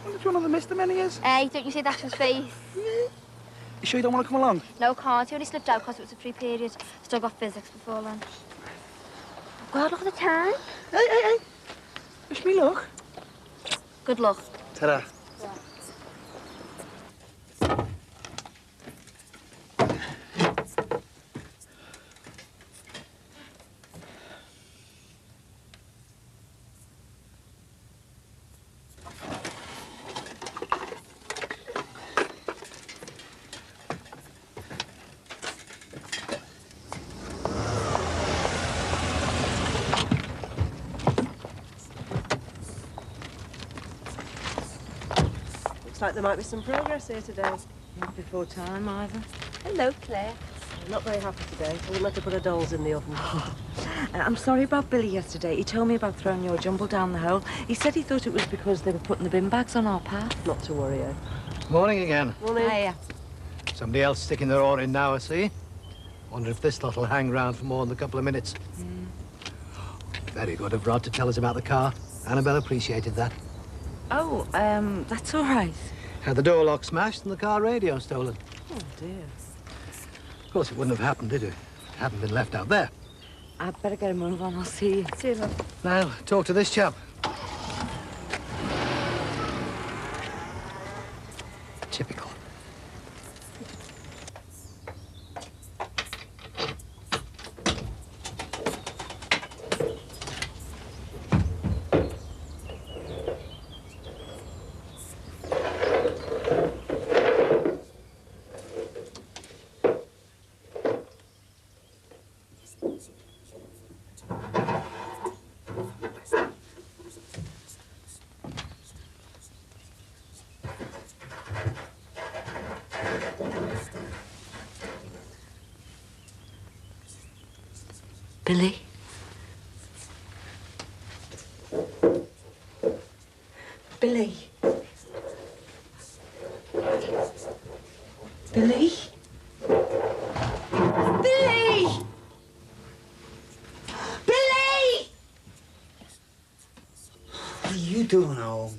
Which one of the Mr. Men he is? Hey, don't you say that to his face. You sure you don't want to come along? No, can't. He only slipped out because it was a free period. Still got physics before lunch. God, look at the time. Hey. Wish me luck. Good luck. Ta-da. Looks like there might be some progress here today. Not before time, either. Hello, Claire. I'm not very happy today. I wouldn't let her put her dolls in the oven. I'm sorry about Billy yesterday. He told me about throwing your jumble down the hole. He said he thought it was because they were putting the bin bags on our path. Not to worry, eh? Morning again. Morning. Hiya. Somebody else sticking their oar in now, I see. Wonder if this lot will hang round for more than a couple of minutes. Very good of Rod to tell us about the car. Annabelle appreciated that. Oh, that's all right. Had the door lock smashed and the car radio stolen. Oh, dear. Of course, it wouldn't have happened, did it? It hadn't been left out there. I'd better get a move on. I'll see you. See you, love. Now, talk to this chap. Typical. Billy? Billy? Billy? Billy! Billy! What are you doing home?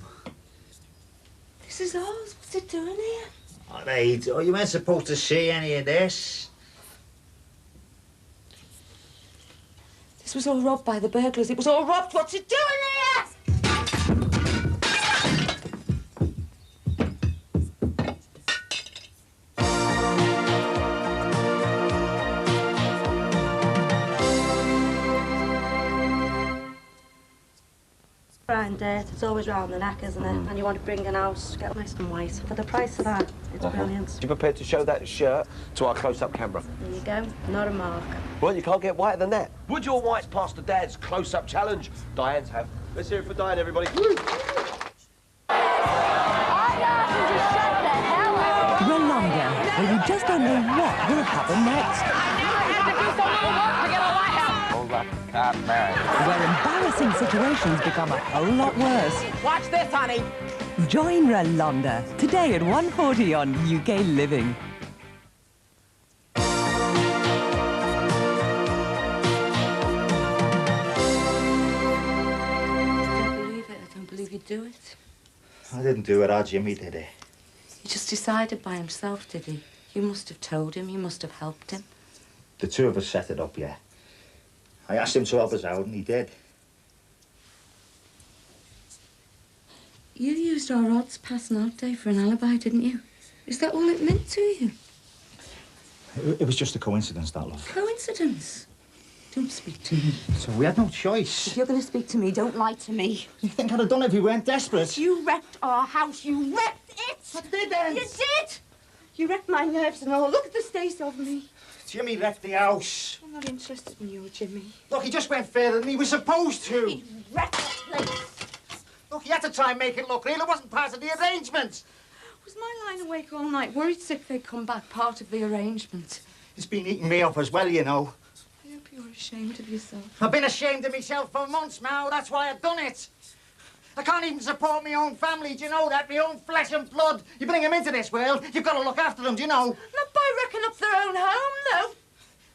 This is ours. What's it doing here? All right, oh, you weren't supposed to see any of this. This was all robbed by the burglars. It was all robbed. What's it doing here? Brown dirt, it's always round the neck, isn't it? And you want to bring an house, get nice and white. For the price of that, it's brilliant. You prepared to show that shirt to our close-up camera? There you go, not a mark. Well, you can't get whiter than that. Would your whites pass the Dad's close-up challenge? Diane's have. Let's hear it for Diane, everybody. Rolanda, where you just don't know what will happen next. Where embarrassing situations become a whole lot worse. Watch this, honey. Join Rolanda today at 1:40 on UK Living. I don't believe you'd do it. I didn't do it, our Jimmy did it. He just decided by himself, did he? You must have told him, you must have helped him. The two of us set it up, yeah. I asked him to help us out, and he did. You used our odds passing out day for an alibi, didn't you? Is that all it meant to you? It was just a coincidence, that, love. Coincidence? Don't speak to me. So we had no choice. If you're going to speak to me, don't lie to me. You think I'd have done it if we weren't desperate? You wrecked our house. You wrecked it. I didn't. You did. You wrecked my nerves and all. Look at the state of me. Jimmy wrecked the house. I'm not interested in you, Jimmy. Look, he just went further than he was supposed to. He wrecked the place. Look, he had to try and make it look real. It wasn't part of the arrangement. Was my lying awake all night, worried sick they'd come back part of the arrangement? It's been eating me up as well, you know. I hope you're ashamed of yourself. I've been ashamed of myself for months now. That's why I've done it. I can't even support my own family. Do you know that? My own flesh and blood. You bring them into this world, you've got to look after them, do you know? Not by wrecking up their own home, no.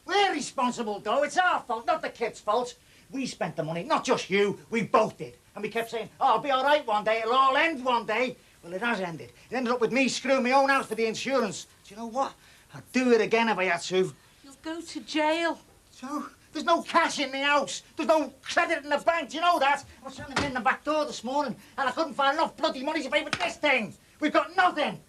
We're responsible, though. It's our fault, not the kids' fault. We spent the money, not just you. We both did. And we kept saying, oh, it'll be all right one day. It'll all end one day. Well, it has ended. It ended up with me screwing my own house for the insurance. Do you know what? I'd do it again if I had to. You'll go to jail. So? There's no cash in the house. There's no credit in the bank. Do you know that? I was standing in the back door this morning and I couldn't find enough bloody money to pay for this thing. We've got nothing.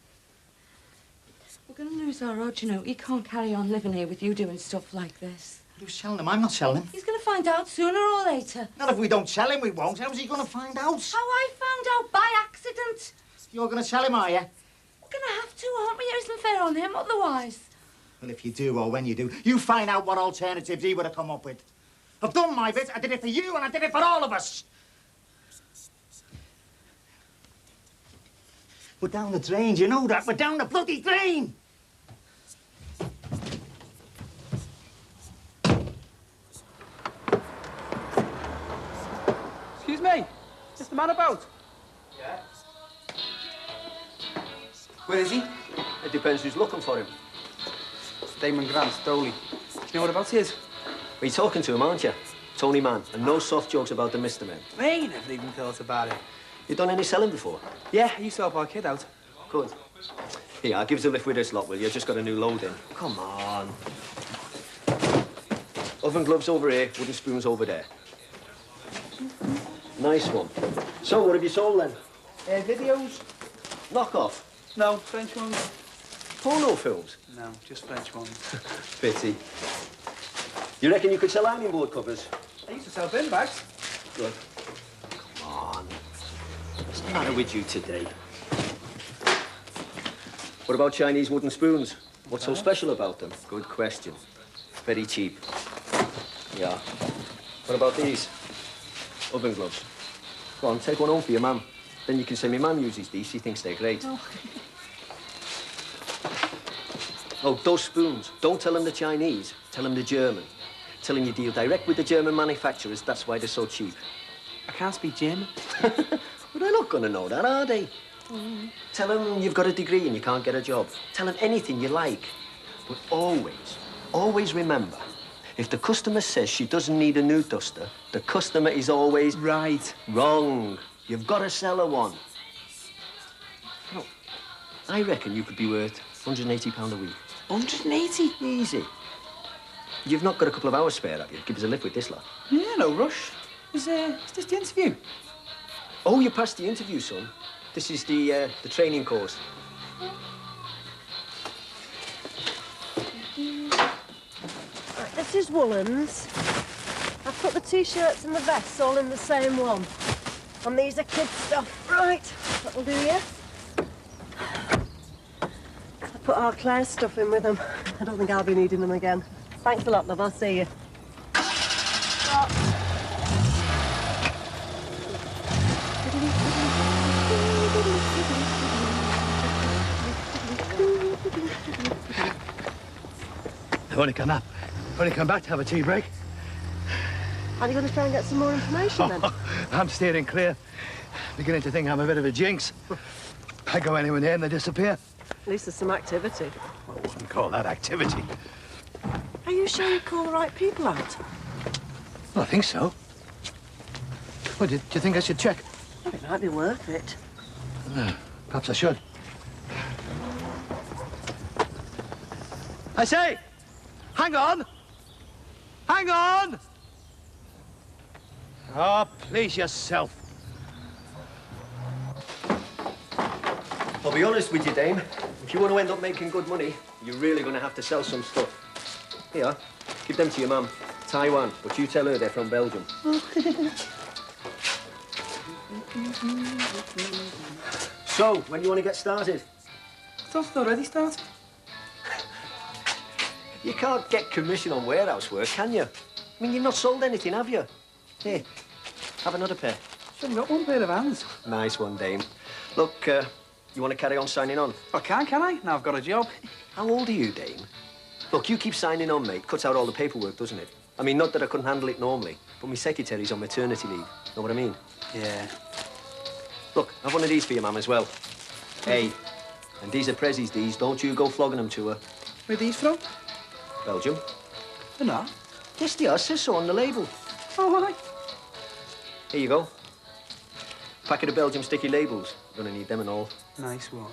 We're going to lose our odds, you know. He can't carry on living here with you doing stuff like this. Who's selling him? I'm not selling him. He's going to find out sooner or later. Not if we don't sell him, we won't. How's he going to find out? How I found out by accident. You're going to sell him, are you? We're going to have to, aren't we? It isn't fair on him otherwise. Well, if you do, or when you do, you find out what alternatives he would have come up with. I've done my bit. I did it for you, and I did it for all of us. We're down the drain, you know that? We're down the bloody drain! Excuse me, is the man about? Yeah. Where is he? It depends who's looking for him. Damon Grant, Dolly. Do you know what about his? Are you talking to him, aren't you? Tony Mann, and no soft jokes about the Mr Men. I never even thought about it. You done any selling before? Yeah, I used to help our kid out. Good. Here, I'll give us a lift with this lot, will you? Just got a new load in. Come on. Oven gloves over here, wooden spoons over there. Nice one. So, what have you sold then? Videos? Knock off? No, French ones. Porno films? No, just French ones. Pity. You reckon you could sell ironing board covers? I used to sell bin bags. Good. Come on. What's the matter with you today? What about Chinese wooden spoons? What's so special about them? Good question. Very cheap. Yeah. What about these? Oven gloves. Go on, take one home for your mum. Then you can say my mum uses these. She thinks they're great. Oh, those spoons. Don't tell them the Chinese. Tell them the German. Telling you deal direct with the German manufacturers, that's why they're so cheap. I can't speak German. Well, they're not going to know that, are they? Tell them you've got a degree and you can't get a job. Tell them anything you like. But always remember, if the customer says she doesn't need a new duster, the customer is always... Right. Wrong. You've got to sell her one. Well, I reckon you could be worth £180 a week. 180? Easy. You've not got a couple of hours spare, have you? Give us a lift with this lot. Yeah, no rush. Is this the interview? Oh, you passed the interview, son. This is the training course. Right, this is woolens. I've put the T-shirts and the vests all in the same one. And these are kids' stuff. Right, that'll do, yeah? I put our Claire's stuff in with them. I don't think I'll be needing them again. Thanks a lot, love. I'll see you. I've only come up. Only come back to have a tea break. Are you going to try and get some more information, then? I'm steering clear. Beginning to think I'm a bit of a jinx. I go anywhere near and they disappear. At least there's some activity. I wouldn't call that activity. Are you sure you call the right people out? Well, I think so. Well, do you think I should check? It might be worth it. Perhaps I should. I say! Hang on! Hang on! Oh, please yourself. I'll be honest with you, Dame. If you want to end up making good money, you're really going to have to sell some stuff. Here, give them to your mum. Taiwan, but you tell her they're from Belgium. So, when do you want to get started? I thought it's already started. You can't get commission on warehouse work, can you? I mean, you've not sold anything, have you? Here, have another pair. You've got one pair of hands. Nice one, Dame. Look, you want to carry on signing on? I can I? Now I've got a job. How old are you, Dame? Look, you keep signing on, mate. Cuts out all the paperwork, doesn't it? I mean, not that I couldn't handle it normally, but my secretary's on maternity leave. Know what I mean? Yeah. Look, I've one of these for your mum as well. Hey, and these are prezzies, these. Don't you go flogging them to her. Where are these from? Belgium. They're not. Yes, they are. Says so on the label. Oh, right. Here you go. Packet of Belgium sticky labels. Gonna need them and all. Nice one.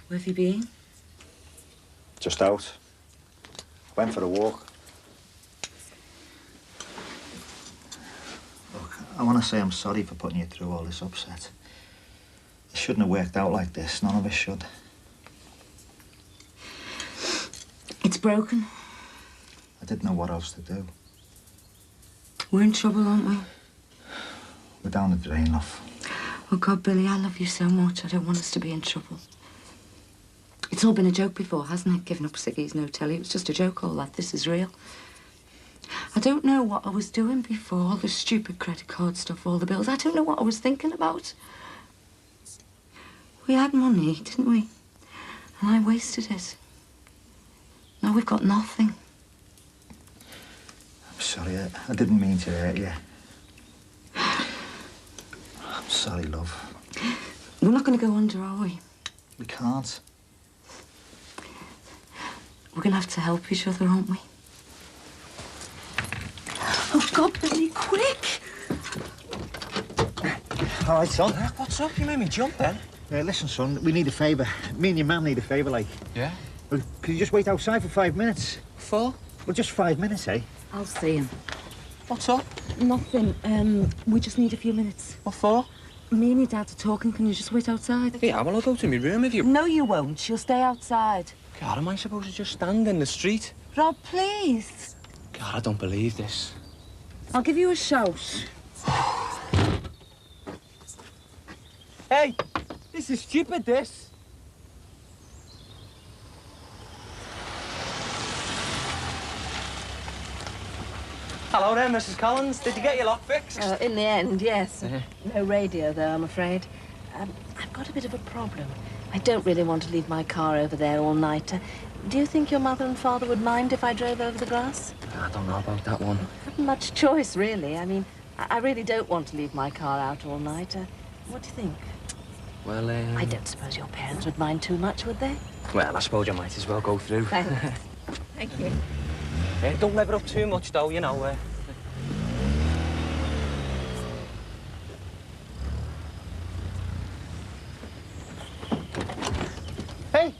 Where have you been? Just out. Went for a walk. Look, I want to say I'm sorry for putting you through all this upset. It shouldn't have worked out like this. None of us should. It's broken. I didn't know what else to do. We're in trouble, aren't we? We're down the drain, love. Oh, God, Billy, I love you so much. I don't want us to be in trouble. It's all been a joke before, hasn't it? Giving up sickies, no telly. It was just a joke, all that. This is real. I don't know what I was doing before. All the stupid credit card stuff, all the bills. I don't know what I was thinking about. We had money, didn't we? And I wasted it. Now we've got nothing. I'm sorry. I didn't mean to hurt you. I'm sorry, love. We're not going to go under, are we? We can't. We're going to have to help each other, aren't we? Oh, God, Billy, quick! All right, son. What's up? You made me jump then. Listen, son, we need a favour. Me and your mum need a favour, like. Yeah? Well, could you just wait outside for 5 minutes? For? Well, just 5 minutes, eh? I'll see him. What's up? Nothing. We just need a few minutes. What for? Me and your dad are talking. Can you just wait outside? Yeah, well, I'll go to my room if you... No, you won't. You'll stay outside. God, am I supposed to just stand in the street? Rob, please. God, I don't believe this. I'll give you a shout. Hey, this is stupid, this. Hello there, Mrs. Collins. Did you get your lock fixed? In the end, yes. No radio, though, I'm afraid. I've got a bit of a problem. I don't really want to leave my car over there all night. Do you think your mother and father would mind if I drove over the grass? I don't know about that one. I haven't much choice, really. I mean, I really don't want to leave my car out all night. What do you think? Well, I don't suppose your parents would mind too much, would they? Well, I suppose you might as well go through. Thanks. Thank you. Don't lever up too much, though, you know. Hey,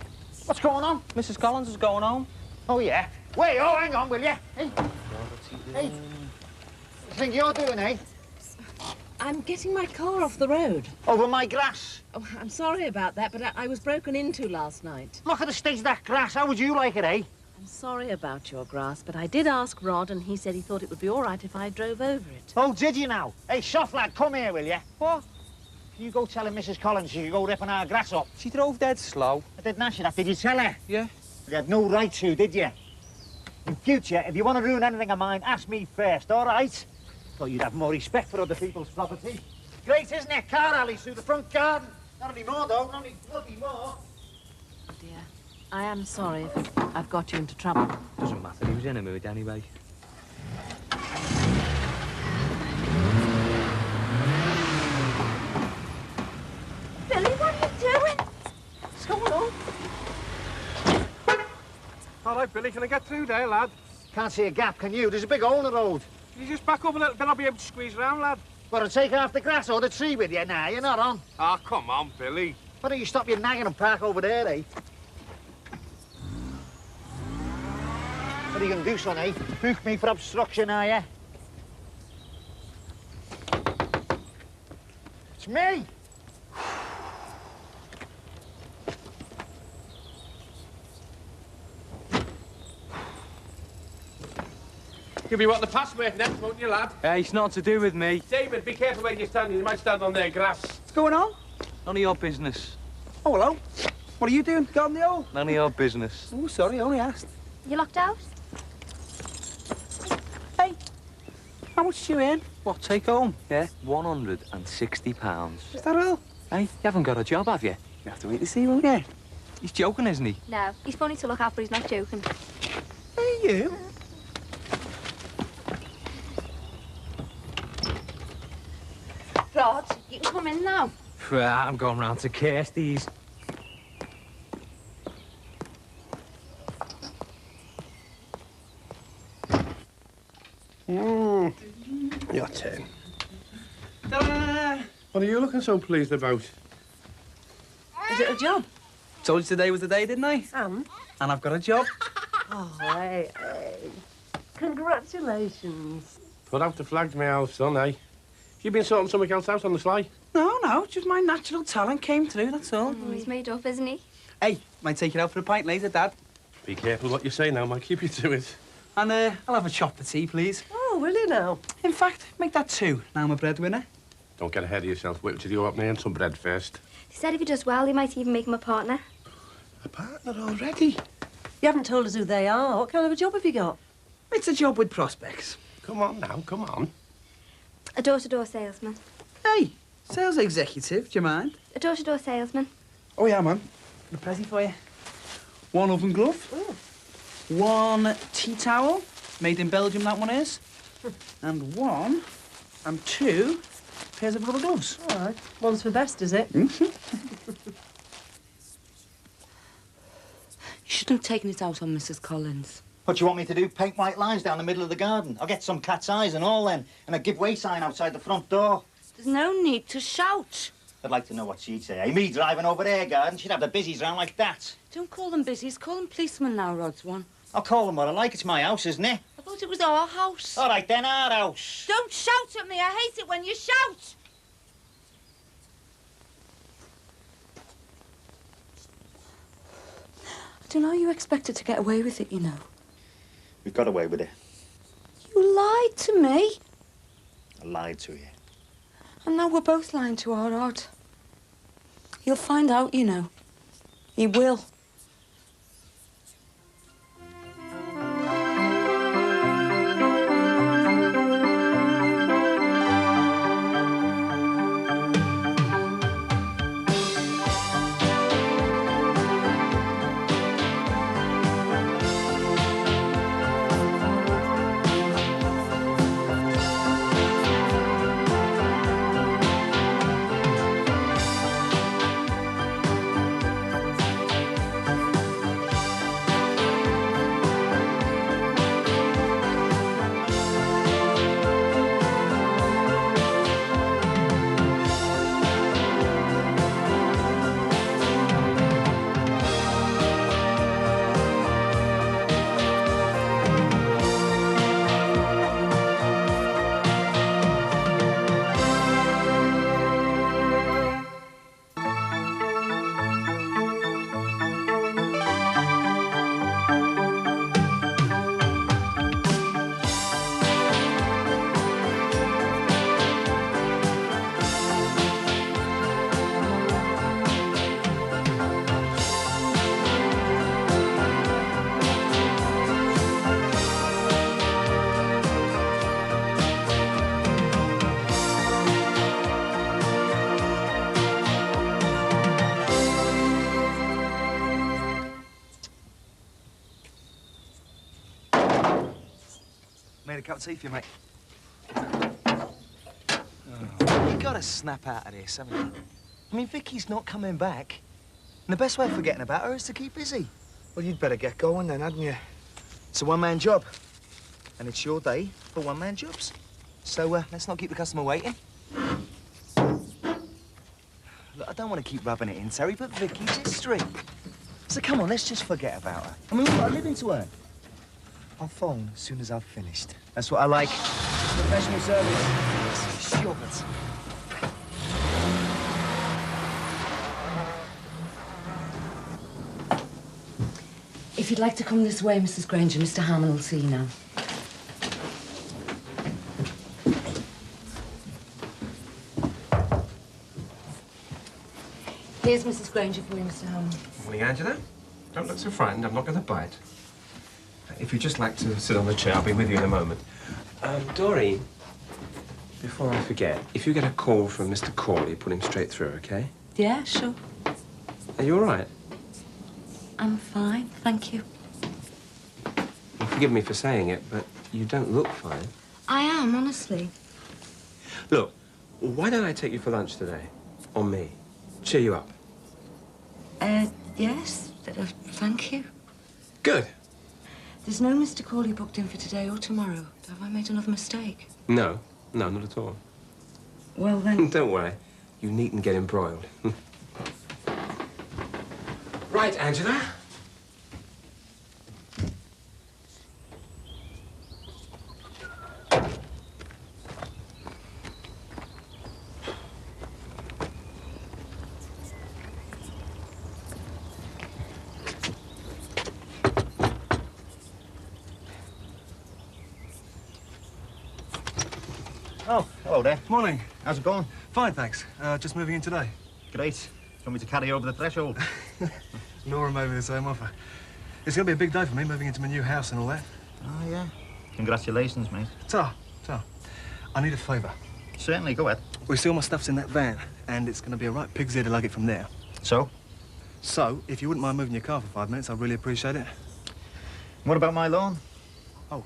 what's going on? Mrs. Collins is going home. Oh, yeah? Wait, oh, hang on, will you? Hey. Hey. What do you think you're doing, eh? I'm getting my car off the road. Over my grass? Oh, I'm sorry about that, but I was broken into last night. Look at the state of that grass. How would you like it, eh? I'm sorry about your grass, but I did ask Rod, and he said he thought it would be all right if I drove over it. Oh, did you now? Hey, soft lad, come here, will you? What? You go telling Mrs. Collins she could go ripping our grass up. She drove dead slow. I didn't ask you that. Did you tell her? Yeah. You had no right to, did you? In future, if you want to ruin anything of mine, ask me first, all right? Thought you'd have more respect for other people's property. Great, isn't it? Car alleys through the front garden. Not anymore, though. Not any bloody more. Dear, I am sorry if I've got you into trouble. Doesn't matter. He was in a mood anyway. Billy, what are you doing? What's going on? All right, Billy, can I get through there, lad? Can't see a gap, can you? There's a big hole in the road. Can you just back up a little bit? I'll be able to squeeze around, lad. Got to take half the grass or the tree with you? Nah, you're not on. Ah, oh, come on, Billy. Why don't you stop your nagging and park over there, eh? What are you going to do, son, eh? Book me for obstruction, are you? It's me! You'll be wanting the password next, won't you, lad? It's not to do with me. David, be careful where you're standing. You might stand on their grass. What's going on? None of your business. Oh, hello. What are you doing? Got in the hole? None of your business. Oh, sorry, I only asked. You locked out? Hey, how much do you earn? What, take home? Yeah, £160. Is that all? Hey, you haven't got a job, have you? You have to wait to see, won't you? He's joking, isn't he? No, he's funny to look at, but he's not joking. Hey, you. Rod, you can come in now. I'm going round to Kirsty's. Your turn. What are you looking so pleased about? Is it a job? Told you today was the day, didn't I? And I've got a job. Oh, hey. Congratulations. Put out the flags, my old son, eh? You've been sorting something else out on the sly? No, just my natural talent came through, that's all. Oh, he's made up, isn't he? Hey, might take you out for a pint later, Dad. Be careful what you say now, might keep you to it. And I'll have a chop for tea, please. Oh, will you now? In fact, make that 2. Now I'm a breadwinner. Don't get ahead of yourself. Wait till you go up and earn some bread first. He said if he does well, he might even make him a partner. A partner already? You haven't told us who they are. What kind of a job have you got? It's a job with prospects. Come on now, come on. A door-to-door salesman. Hey, sales executive, do you mind? A door-to-door salesman. Oh, yeah, man. A present for you. 1 oven glove. Ooh. 1 tea towel. Made in Belgium, that one is. And 1 and 2 pairs of rubber gloves. All right. One's for best, is it? You shouldn't have taken it out on Mrs. Collins. What do you want me to do? Paint white lines down the middle of the garden? I'll get some cat's eyes and all then, and a giveaway sign outside the front door. There's no need to shout. I'd like to know what she'd say. Hey, me driving over their garden, she'd have the busies round like that. Don't call them busies. Call them policemen now, Rod's one. I'll call them what I like. It's my house, isn't it? I thought it was our house. All right, then, our house. Don't shout at me. I hate it when you shout. I don't know you expected to get away with it, you know. We've got away with it. You lied to me. I lied to you. And now we're both lying to our Rod. He'll find out, you know. He will. a cup of tea for you, mate. Oh, you gotta snap out of this, haven't you? I mean, Vicky's not coming back. And the best way of forgetting about her is to keep busy. Well, you'd better get going then, hadn't you? It's a one-man job. And it's your day for one-man jobs. So, let's not keep the customer waiting. Look, I don't want to keep rubbing it in, Terry, but Vicky's history. So come on, let's just forget about her. I mean, we've got a living to earn. I'll phone as soon as I've finished. That's what I like. Professional service. Shove it. If you'd like to come this way, Mrs. Granger, Mr. Howman will see you now. Here's Mrs. Granger for you, Mr. Howman. Morning, Angela. Don't look so frightened. I'm not going to bite. If you'd just like to sit on the chair, I'll be with you in a moment. Doreen, before I forget, if you get a call from Mr. Corley, put him straight through, OK? Yeah, sure. Are you all right? I'm fine, thank you. Well, forgive me for saying it, but you don't look fine. I am, honestly. Look, why don't I take you for lunch today? On me. Cheer you up. Yes, thank you. Good. There's no Mr. Corley booked in for today or tomorrow. Have I made another mistake? No, not at all. Well, then... Don't worry. You needn't get embroiled. Right, Angela. Oh, hello there. Morning. How's it going? Fine, thanks. Just moving in today. Great. Want me to carry you over the threshold? Nora made me the same offer. It's going to be a big day for me, moving into my new house and all that. Oh, yeah. Congratulations, mate. Ta. I need a favour. Certainly, go ahead. We see all my stuff's in that van, and it's going to be a right pig's ear to lug it from there. So? So, if you wouldn't mind moving your car for 5 minutes, I'd really appreciate it. What about my lawn? Oh,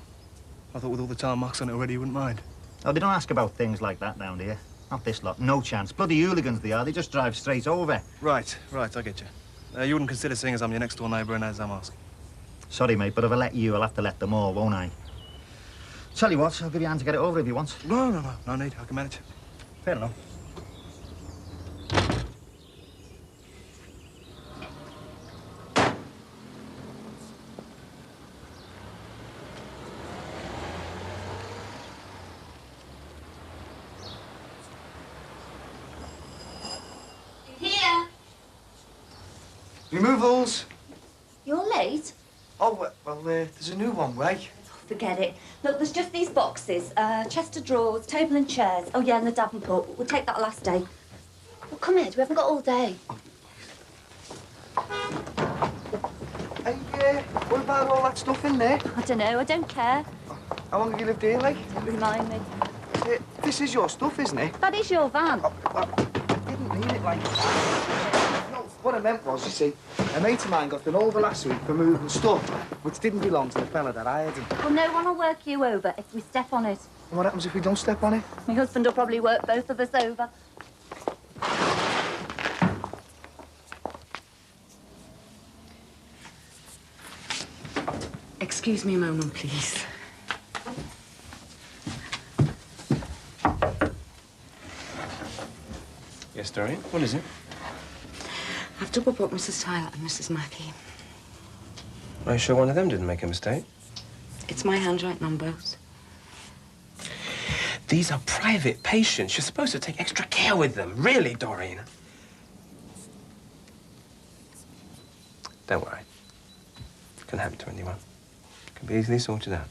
I thought with all the tile marks on it already, you wouldn't mind. Oh, they don't ask about things like that down here. Not this lot. No chance. Bloody hooligans they are. They just drive straight over. Right, I get you. You wouldn't consider seeing as I'm your next-door neighbour and as I'm asking. Sorry, mate, but if I let you, I'll have to let them all, won't I? Tell you what, I'll give you a hand to get it over if you want. No need. I can manage. Fair enough. Here. Removals. You're late? Oh, well, there's a new one, Ray. Forget it. Look, there's just these boxes. Chest of drawers, table and chairs. Oh, yeah, and the Davenport. We'll take that last day. Well, come here. We haven't got all day. Hey, what about all that stuff in there? I don't know. I don't care. How long have you lived here, like? Don't remind me. This is your stuff, isn't it? That is your van. I didn't mean it like that. No, what I meant was, you see, a mate of mine got an over last week for moving stuff, which didn't belong to the fella that hired him. Well, no one will work you over if we step on it. And what happens if we don't step on it? My husband will probably work both of us over. Excuse me a moment, please. Yes, Doreen? What is it? I've double booked Mrs. Tyler and Mrs. Mackey. Are you sure one of them didn't make a mistake? It's my handwriting on both. These are private patients. You're supposed to take extra care with them. Really, Doreen? Don't worry. It can happen to anyone. It can be easily sorted out.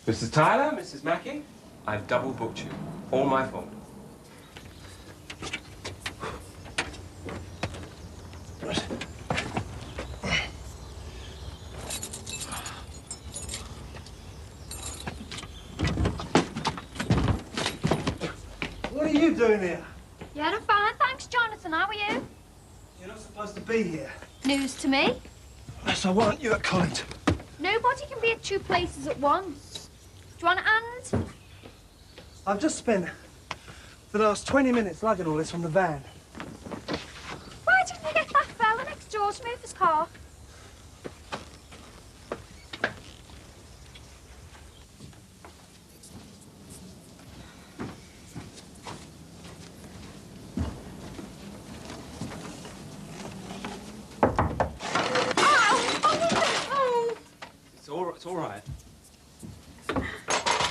Mrs. Tyler, Mrs. Mackey, I've double booked you. All my fault. Right. What are you doing here? Yeah, I'm fine. Thanks, Jonathan. How are you? You're not supposed to be here. News to me. Yes, I want you at college. Nobody can be at two places at once. Do you want a hand? I've just spent the last 20 minutes lugging all this from the van. Why didn't you get that fella next door to move his car? It's all right.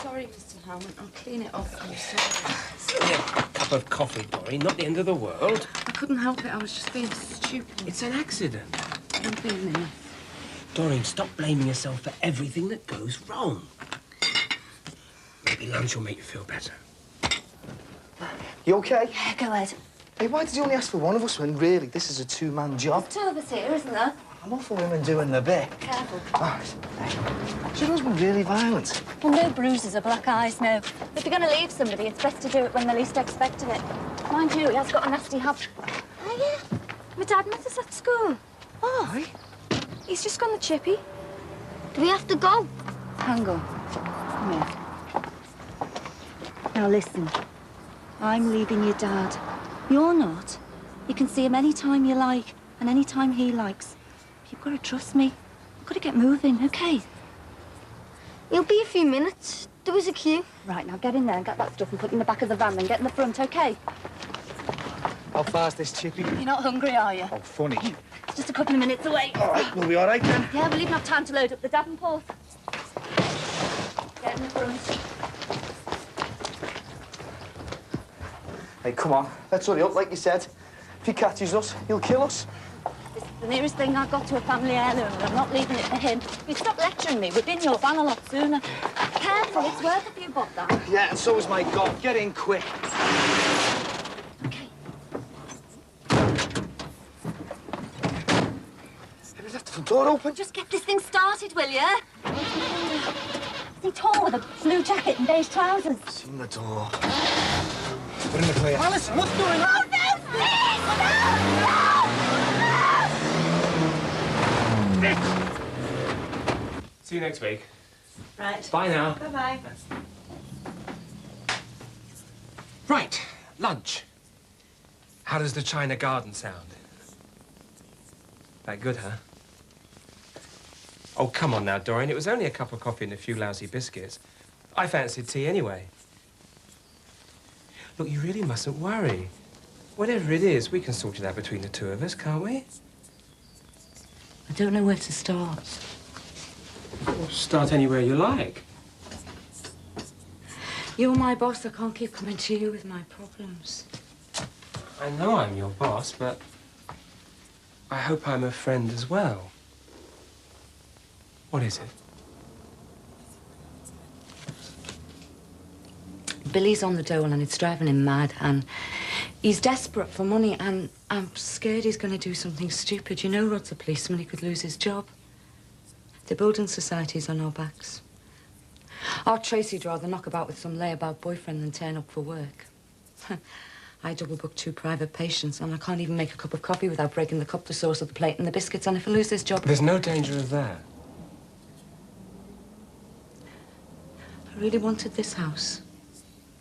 Sorry, Mr Howman. I'll clean it off. I'm sorry. Yeah, cup of coffee, Doreen. Not the end of the world. I couldn't help it. I was just being stupid. It's an accident. I'm being enough. Doreen, stop blaming yourself for everything that goes wrong. Maybe lunch will make you feel better. You okay? Yeah, go ahead. Hey, why did you only ask for one of us when really this is a two-man job? There's two of us here, isn't there? I'm all for women doing their bit. Careful. Oh, hey, is your husband really violent? Well, no bruises or black eyes, no. If you're going to leave somebody, it's best to do it when they're least expecting it. Mind you, he has got a nasty habit. Oh, yeah? My dad met us at school. Oh. Aye? He's just gone the chippy. Do we have to go? Hang on. Come here. Now listen. I'm leaving your dad. You're not. You can see him any time you like and any time he likes. You've got to trust me. I've got to get moving, OK? It'll be a few minutes. There was a queue. Right, now get in there and get that stuff and put it in the back of the van, then get in the front, OK? How far's this chippy? You're not hungry, are you? Oh, funny. It's just a couple of minutes away. All right, we'll be all right then. Yeah, we'll even have time to load up the Davenport. Get in the front. Hey, come on. Let's hurry up, like you said. If he catches us, he'll kill us. This is the nearest thing I've got to a family heirloom, and I'm not leaving it for him. You stop lecturing me. We'd be in your van a lot sooner. Careful, it's worth a few bob, that. Yeah, and so is my God. Get in quick. OK. Have you left the front door open? Just get this thing started, will you? Is he tall with a blue jacket and beige trousers? Seen the door. We're in the clear. Alison, what's going on? Oh, no, please! See you next week. Right. Bye now. Bye-bye. Right, lunch. How does the China garden sound? That good, huh? Oh, come on now, Doreen. It was only a cup of coffee and a few lousy biscuits. I fancied tea anyway. Look, you really mustn't worry. Whatever it is, we can sort it out between the two of us, can't we? I don't know where to start. Well, start anywhere you like. You're my boss. I can't keep coming to you with my problems. I know I'm your boss, but I hope I'm a friend as well. What is it? Billy's on the dole and it's driving him mad, and he's desperate for money, and I'm scared he's going to do something stupid. You know Rod's a policeman. He could lose his job. The building society's on our backs. Our Tracy'd rather knock about with some layabout boyfriend than turn up for work. I double-book 2 private patients, and I can't even make a cup of coffee without breaking the cup, the sauce, of the plate, and the biscuits, and if I lose this job... There's no danger of that. I really wanted this house.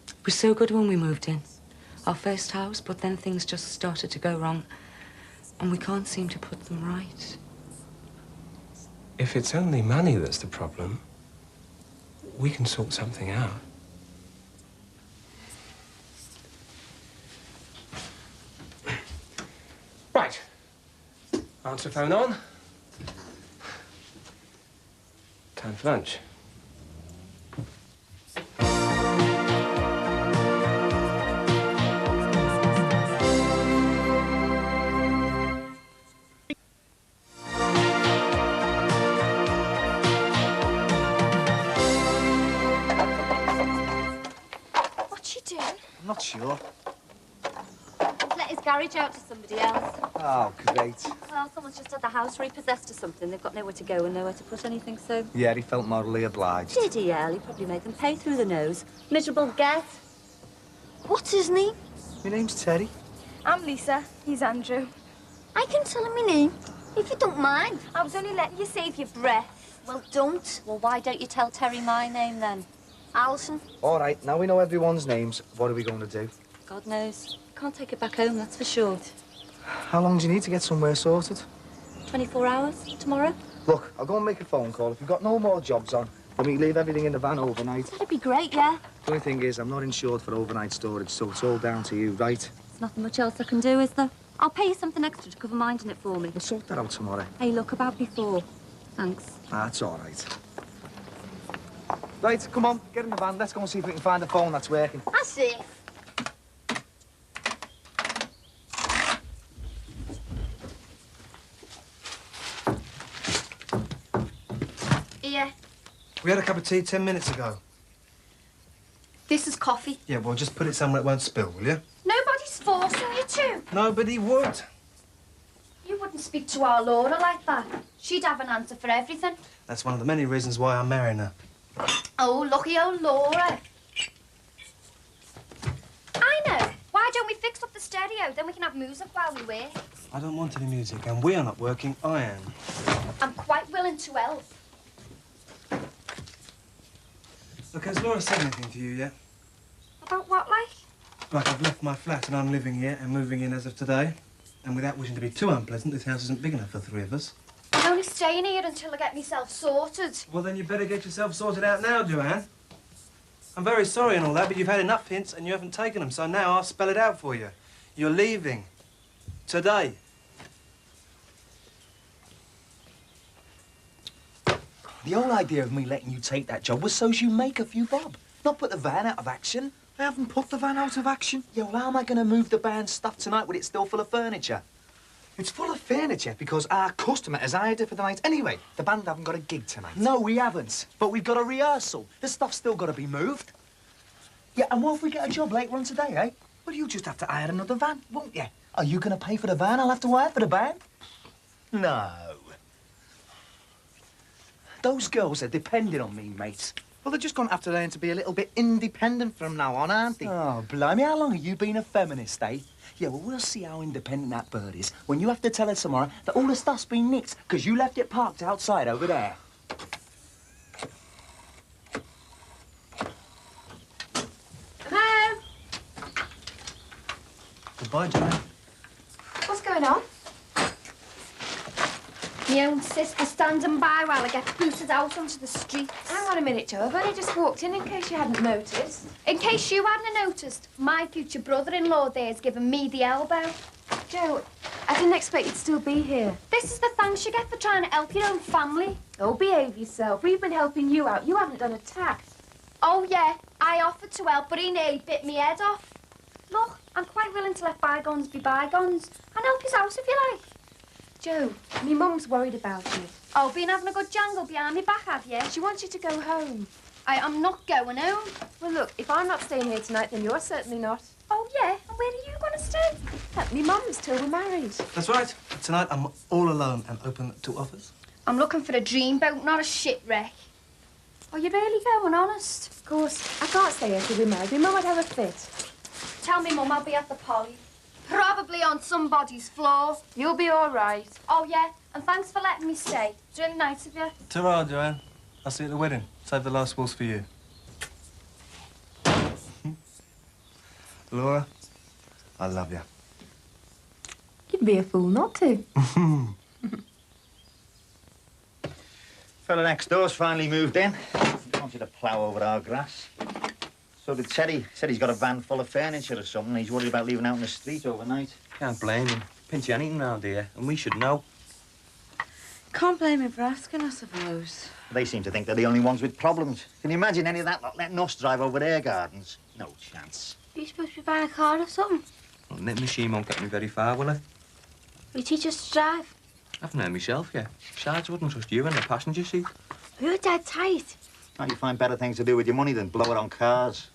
It was so good when we moved in. Our first house, but then things just started to go wrong, and we can't seem to put them right. If it's only money that's the problem, we can sort something out. Right. Answer phone on. Time for lunch. I'm not sure. He's let his garage out to somebody else. Oh, great. Well, someone's just had the house repossessed or something. They've got nowhere to go and nowhere to put anything, so... Yeah, he felt morally obliged. Did he, Al? He probably made them pay through the nose. Miserable get. What's his name? My name's Terry. I'm Lisa. He's Andrew. I can tell him my name, if you don't mind. I was only letting you save your breath. Well, don't. Well, why don't you tell Terry my name, then? Alison. All right, now we know everyone's names. What are we going to do? God knows. Can't take it back home, that's for sure. How long do you need to get somewhere sorted? 24 hours tomorrow? Look, I'll go and make a phone call. If you've got no more jobs on, then we leave everything in the van overnight. That'd be great, yeah. The only thing is, I'm not insured for overnight storage, so it's all down to you, right? There's nothing much else I can do, is there? I'll pay you something extra to cover minding it for me. We'll sort that out tomorrow. Hey, look, about before. Thanks. That's all right. Right, come on, get in the van. Let's go and see if we can find the phone that's working. That's it. Here. We had a cup of tea 10 minutes ago. This is coffee. Yeah, well, just put it somewhere it won't spill, will you? Nobody's forcing you to. Nobody would. You wouldn't speak to our Laura like that. She'd have an answer for everything. That's one of the many reasons why I'm marrying her. Oh, lucky old Laura. I know. Why don't we fix up the stereo? Then we can have music while we work. I don't want any music, and we are not working. I am. I'm quite willing to help. Look, has Laura said anything to you yet? About what, like? Like, I've left my flat and I'm living here and moving in as of today. And without wishing to be too unpleasant, this house isn't big enough for 3 of us. I'm only staying here until I get myself sorted. Well, then you better get yourself sorted out now, Joanne. I'm very sorry and all that, but you've had enough hints and you haven't taken them, so now I'll spell it out for you. You're leaving. Today. The whole idea of me letting you take that job was so's you make a few bob, not put the van out of action. I haven't put the van out of action. Yeah, well, how am I going to move the band's stuff tonight with it still full of furniture? It's full of furniture because our customer has hired it for the night anyway. The band haven't got a gig tonight. No, we haven't. But we've got a rehearsal. The stuff's still got to be moved. Yeah, and what if we get a job later on today, eh? Well, you just have to hire another van, won't you? Are you going to pay for the van I'll have to hire for the band? No. Those girls are depending on me, mate. Well, they're just going to have to learn to be a little bit independent from now on, aren't they? Oh, blimey, how long have you been a feminist, eh? Yeah, well, we'll see how independent that bird is when you have to tell her tomorrow that all the stuff's been nicked because you left it parked outside over there. Hello? Goodbye, Joanne. What's going on? My own sister standing by while I get booted out onto the street. Hang on a minute, Joe. I've only just walked in case you hadn't noticed. In case you hadn't noticed, my future brother-in-law there has given me the elbow. Joe, I didn't expect you'd still be here. This is the thanks you get for trying to help your own family. Oh, behave yourself. We've been helping you out. You haven't done a tack. Oh, yeah, I offered to help, but he nearly bit me head off. Look, I'm quite willing to let bygones be bygones and help his house if you like. Joe, me mum's worried about you. Oh, been having a good jangle behind me back, have you? She wants you to go home. I'm not going home. Well, look, if I'm not staying here tonight, then you're certainly not. Oh, yeah? And where are you going to stay? At me mum's till we're married. That's right. Tonight I'm all alone and open to offers. I'm looking for a dreamboat, not a shipwreck. Are you really going, honest? Of course, I can't stay here till we're married. Me mum would have a fit. Tell me, Mum, I'll be at the Polly. Probably on somebody's floor. You'll be all right. Oh, yeah? And thanks for letting me stay. It's really nice of you. Ta-ra, Joanne. I'll see you at the wedding. Save the last waltz for you. Laura, I love you. You'd be a fool not to. Fella next door's finally moved in. He wanted to plough over our grass. So did Teddy. Said he's got a van full of furniture or something. He's worried about leaving out in the street overnight. Can't blame him. Pinch anything round here, and we should know. Can't blame him for asking, I suppose. They seem to think they're the only ones with problems. Can you imagine any of that lot letting us drive over their gardens? No chance. Are you supposed to be buying a car or something? Well, knit machine won't get me very far, will it? Will you teach us to drive? I haven't heard myself yet. Besides, I wouldn't trust you in the passenger seat. You're dead tight. Can't you find better things to do with your money than blow it on cars?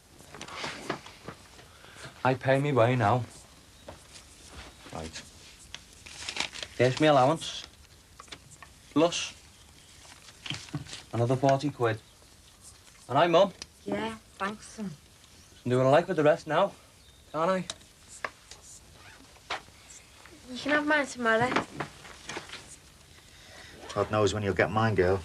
I pay me way now. Right. Here's my allowance. Plus another 40 quid. And I, Mum. Yeah, thanks, son. Do what I like with the rest now, can't I? You can have mine tomorrow. God knows when you'll get mine, girl.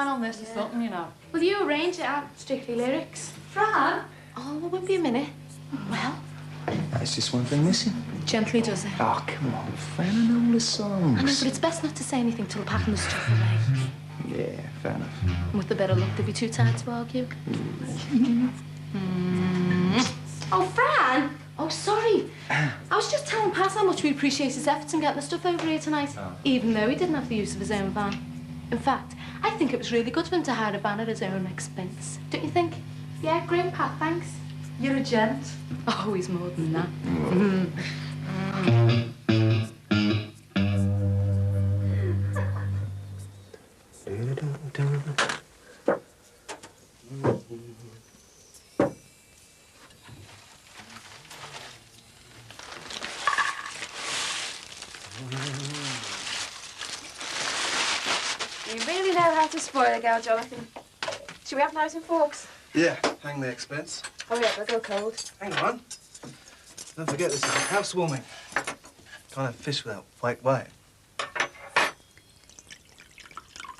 down on this or something, you know. Will you arrange it out strictly lyrics? Fran? Oh, there won't be a minute. Well, It's just one thing missing. gently does it. Oh, come on, Fran, I know all the songs. I know, but it's best not to say anything till packing the stuff away. Yeah, fair enough. And with the better luck, they'll be too tired to argue. Oh, Fran! Oh, sorry. I was just telling Pat how much we appreciate his efforts in getting the stuff over here tonight, even though he didn't have the use of his own van. In fact, I think it was really good of him to hire a van at his own expense. Don't you think? Yeah, great, Pat, thanks. You're a gent. Oh, he's more than that. You really know how to spoil a girl, Jonathan. Should we have knives and forks? Yeah, hang the expense. Hurry up, they'll go cold. Hang on. Don't forget this is housewarming. Can't have fish without white.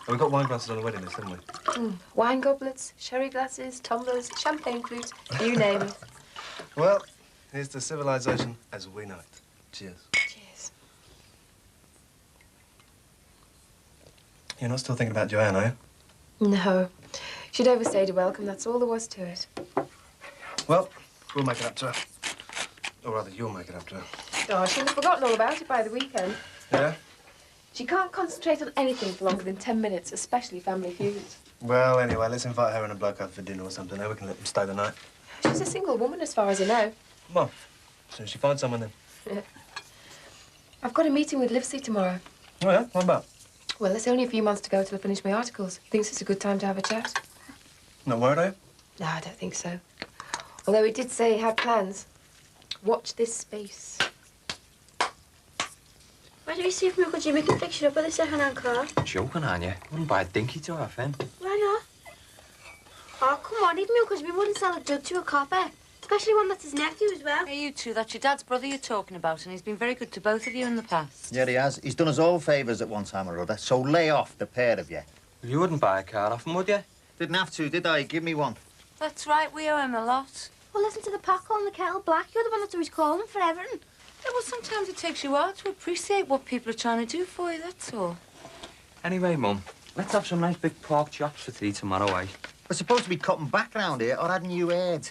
We've got wine glasses on the wedding list, haven't we? Wine goblets, sherry glasses, tumblers, champagne flutes, you name it. Well, here's to civilization as we know it. Cheers. Cheers. You're not still thinking about Joanne, are you? No. She'd overstayed a welcome, that's all there was to it. Well, we'll make it up to her. Or rather, you'll make it up to her. Oh, she'll have forgotten all about it by the weekend. Yeah? She can't concentrate on anything for longer than 10 minutes, especially family feuds. Well, anyway, let's invite her and a bloke out for dinner or something. Now we can let them stay the night. She's a single woman, as far as I know. Well, as soon as she finds someone, then. Yeah. I've got a meeting with Livesey tomorrow. Oh, yeah? What about? Well, there's only a few months to go till I finish my articles. Thinks it's a good time to have a chat. Not worried, are you? No, I don't think so. Although he did say he had plans. Watch this space. Why don't you see if Uncle Jimmy can fix it up with a second-hand car? Joking, aren't you? Wouldn't buy a dinky to her, Finn. Why not? Oh, come on, even Uncle Jimmy wouldn't sell a dud to a copper. Especially one that's his nephew as well. Hey, you two, that's your dad's brother you're talking about, and he's been very good to both of you in the past. Yeah, he has. He's done us all favours at one time or other, so lay off, the pair of you. You wouldn't buy a car off him, would you? Didn't have to, did I? Give me one. That's right, we owe him a lot. Well, listen to the pot calling the kettle black. You're the one that's always calling for everything. Yeah, well, sometimes it takes you a while to appreciate what people are trying to do for you, that's all. Anyway, Mum, let's have some nice big pork chops for tea tomorrow, eh? We're supposed to be cutting back round here, or hadn't you heard?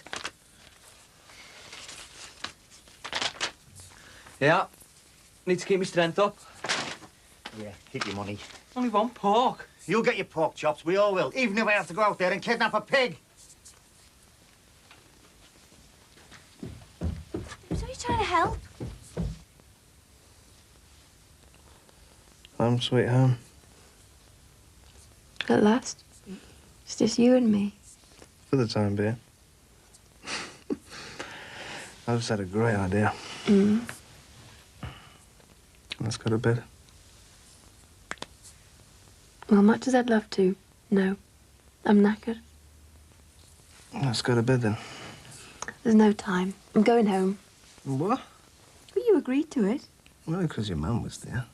Yeah. Need to keep my strength up. Yeah, keep your money. Only one pork. You'll get your pork chops, we all will, even if I have to go out there and kidnap a pig. So he's trying to help. Home, sweet home. At last. It's just you and me. For the time being. I just had a great idea. Let's go to bed. Well, much as I'd love to, no. I'm knackered. Let's go to bed, then. There's no time. I'm going home. What? Well, you agreed to it. Well, because your mum was there.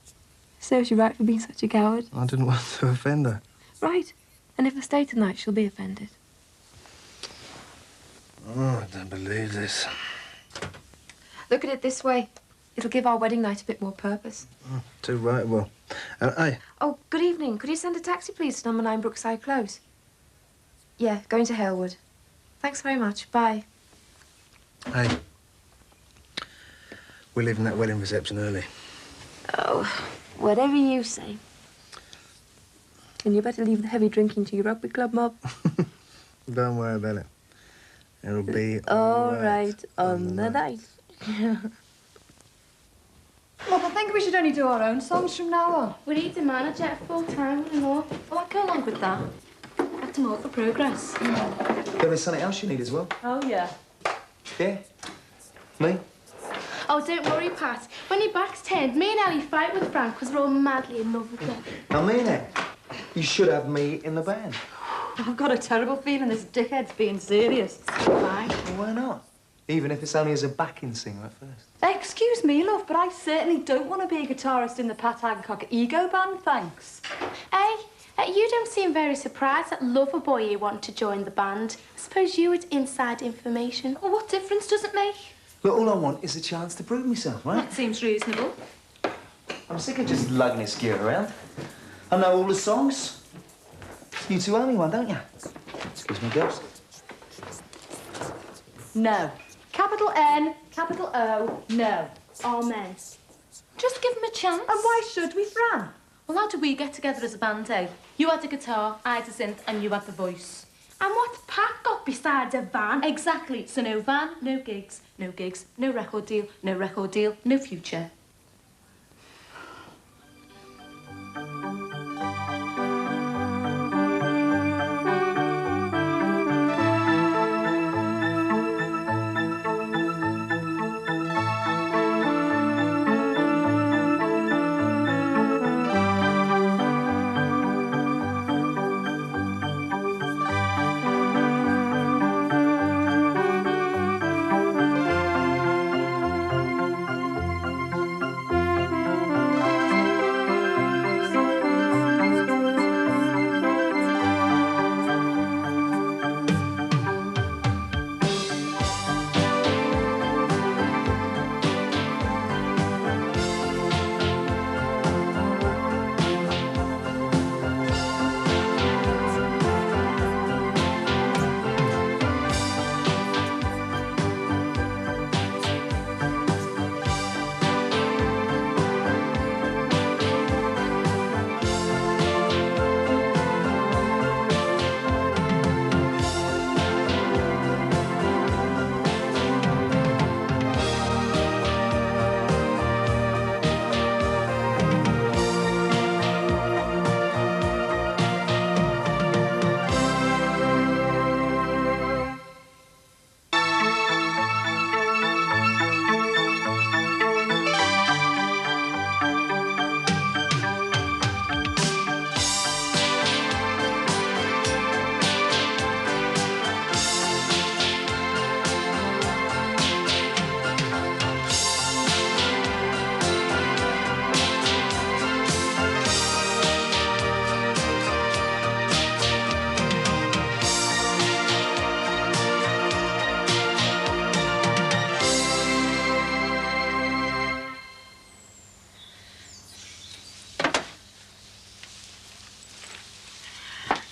Serves you right for being such a coward. I didn't want to offend her. Right. And if I stay tonight, she'll be offended. Oh, I don't believe this. Look at it this way. It'll give our wedding night a bit more purpose. Oh, too right, well. Hey. Oh, good evening. Could you send a taxi, please, to number 9 Brookside Close? Yeah, going to Halewood. Thanks very much. Bye. Hey. We're leaving that wedding reception early. Oh, whatever you say. And you better leave the heavy drinking to your rugby club mob. Don't worry about it. It'll be all right on the night. Look, I think we should only do our own songs from now on. We need the manager full-time anymore. Well, I'd go along with that. Have to more for progress. There's something else you need as well. Oh, yeah. Yeah? Me? Oh, don't worry, Pat. When your back's turned, me and Ellie fight with Frank because we're all madly in love with her. I mean it. You should have me in the band. I've got a terrible feeling this dickhead's being serious. Why? Why not? Even if it's only as a backing singer at first. Excuse me, love, but I certainly don't want to be a guitarist in the Pat Hancock ego band, thanks. Hey, You don't seem very surprised that Loverboy here wanted to join the band. I suppose you had inside information. Well, what difference does it make? Look, all I want is a chance to prove myself, right? That seems reasonable. I'm sick of just lugging this gear around. I know all the songs. You two owe me one, don't you? Excuse me, girls. No. Capital N, capital O, no. Amen. Just give him a chance. And why should we, Fran? Well, how did we get together as a band, eh? You had the guitar, I had the synth, and you had the voice. And what's Pat got besides a van? Exactly. So no van, no gigs, no record deal, no future.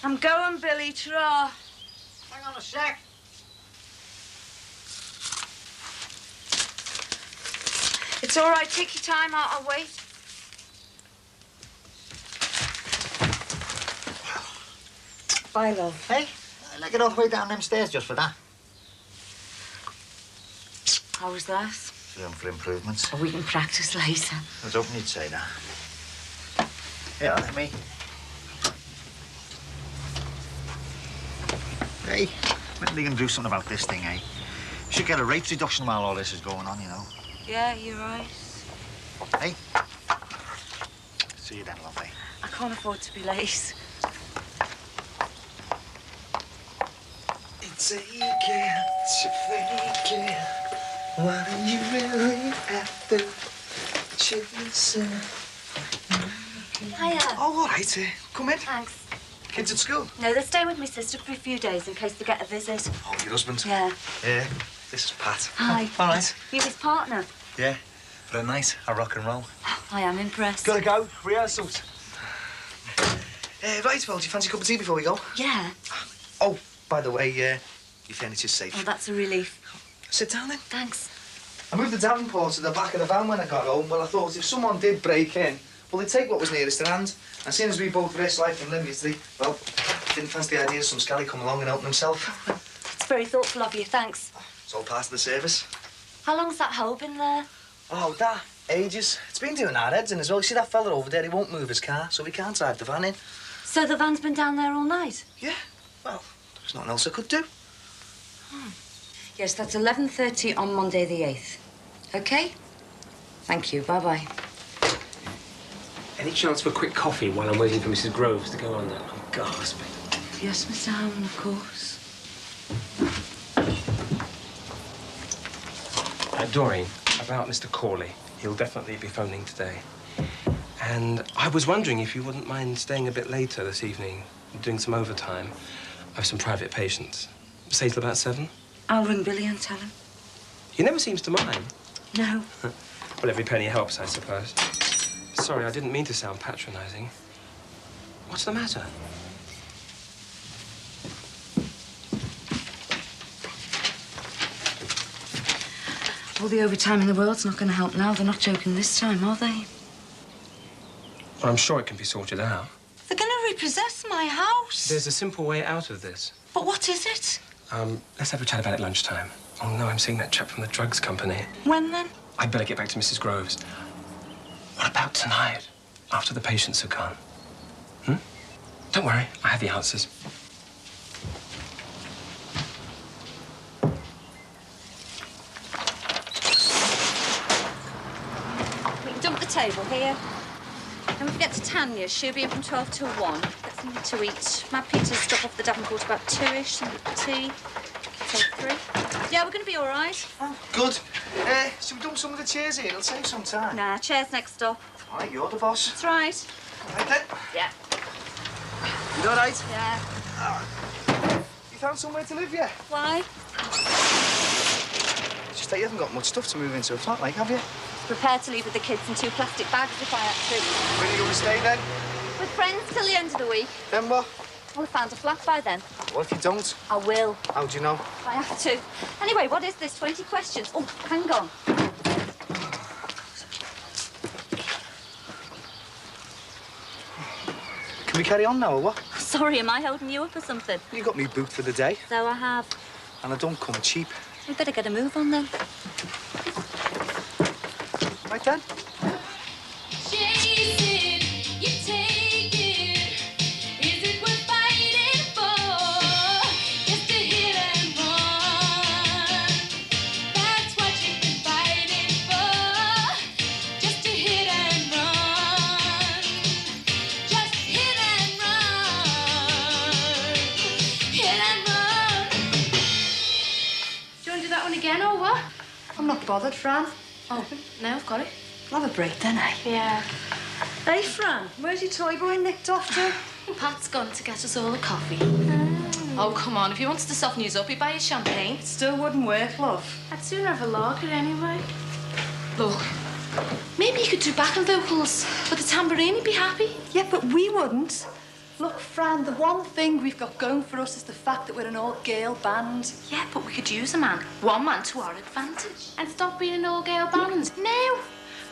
I'm going, Billy. Ta-ra. Hang on a sec. It's all right. Take your time. I'll wait. Bye, love. Hey, I like it all the way down them stairs just for that. How was that? Room for improvements. We can practice later. I was hoping you'd say that. Yeah, let me. Hey, when are they going to do something about this thing, eh? Should get a rates reduction while all this is going on, you know. Yeah, you're right. Hey. See you then, lovely. I can't afford to be late. Take it, to fake it. What are you really after? Chasing. Hiya. Oh, all right. Come in. Thanks. Kids at school? No, they're staying with my sister for a few days in case they get a visit. Oh, your husband? Yeah. Yeah. This is Pat. Hi. All right. You his partner? Yeah. For a night, I rock and roll. I am impressed. Gotta go. Rehearsals. Right, well, do you fancy a cup of tea before we go? Yeah. Oh, by the way, your furniture's safe. Oh, that's a relief. Sit down then. Thanks. I moved the Davenport to the back of the van when I got home. Well, I thought if someone did break in, well, they'd take what was nearest to hand. And seeing as we both risked life and limb yesterday, well, didn't fancy the idea of some scally come along and helping himself. It's very thoughtful of you, thanks. It's all part of the service. How long's that hole been there? Oh, that, ages. It's been doing our heads in as well. You see that fella over there, he won't move his car, so we can't drive the van in. So the van's been down there all night? Yeah, well, there's nothing else I could do. Yes, that's 11:30 on Monday the 8th. OK? Thank you. Bye-bye. Any chance for a quick coffee while I'm waiting for Mrs. Groves to go on that? I'm gasping. Yes, Mr Howman, of course. Doreen, about Mr. Corley. He'll definitely be phoning today. And I was wondering if you wouldn't mind staying a bit later this evening, doing some overtime. I have some private patients. Say till about 7. I'll ring Billy and tell him. He never seems to mind. No. Well, every penny helps, I suppose. Sorry, I didn't mean to sound patronising. What's the matter? All the overtime in the world's not going to help now. They're not joking this time, are they? Well, I'm sure it can be sorted out. They're going to repossess my house. There's a simple way out of this. But what is it? Let's have a chat about it at lunchtime. Oh, no, I'm seeing that chap from the drugs company. When, then? I'd better get back to Mrs. Groves. What about tonight, after the patients are gone? Don't worry, I have the answers. We can dump the table here. Don't forget to Tanya. She'll be in from 12 till 1. Get something to eat. Matt Peters drop off the Davenport about 2-ish. Some tea. Till 3. Yeah, we're going to be all right. Oh, good. Should we dump some of the chairs here? It'll save some time. Nah, chair's next up. All right, you're the boss. That's right. All right, then. Yeah. You all right? Yeah. You found somewhere to live yet? Why? It's just that you haven't got much stuff to move into a flat, like, have you? Prepared to leave with the kids in 2 plastic bags if I had to. Where are you going to stay, then? With friends till the end of the week. Then what? Well, I found a flat by then. What if you don't? I will. How do you know? I have to. Anyway, what is this? 20 questions. Oh, hang on. Can we carry on now, or what? Sorry, am I holding you up or something? You got me booked for the day. So I have. And I don't come cheap. We better get a move on then. Right then. Again, or what? I'm not bothered, Fran. Oh, now I've got it. I'll have a break then, eh? Yeah. Hey, Fran, where's your toy boy nicked off to? Pat's gone to get us all a coffee. Oh, come on. If he wants to soften you up, he'd buy you champagne. It still wouldn't work, love. I'd sooner have a lager anyway. Look, maybe you could do backing vocals with the tambourine. He'd be happy. Yeah, but we wouldn't. Look, Fran, the one thing we've got going for us is the fact that we're an all-girl band. Yeah, but we could use a man. One man to our advantage. And stop being an all-girl band. No.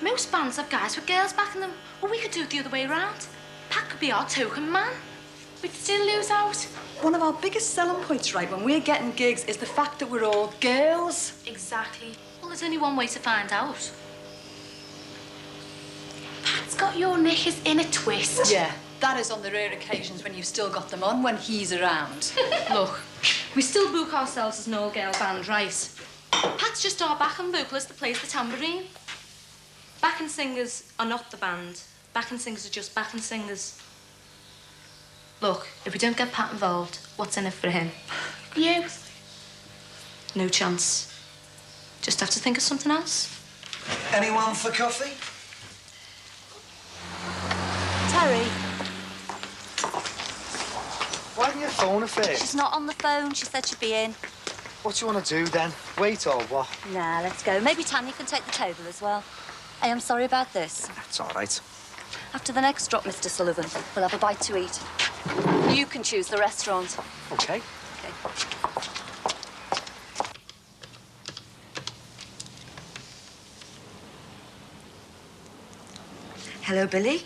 Most bands have guys with girls backing them. Well, we could do it the other way around. Pat could be our token man. We'd still lose out. One of our biggest selling points, right, when we're getting gigs is the fact that we're all girls. Exactly. Well, there's only one way to find out. Pat's got your knickers in a twist. Yeah. That is on the rare occasions when you've still got them on when he's around. Look, we still book ourselves as an all-girl band, right? Pat's just our backing vocalist that plays the tambourine. Backing singers are not the band. Backing singers are just backing singers. Look, if we don't get Pat involved, what's in it for him? You. No chance. Just have to think of something else. Anyone for coffee? Terry. Why didn't you phone her first? She's not on the phone. She said she'd be in. What do you want to do, then? Wait or what? Nah, let's go. Maybe Tanya can take the table as well. Hey, I'm sorry about this. It's all right. After the next drop, Mr. Sullivan, we'll have a bite to eat. You can choose the restaurant. OK. Hello, Billy?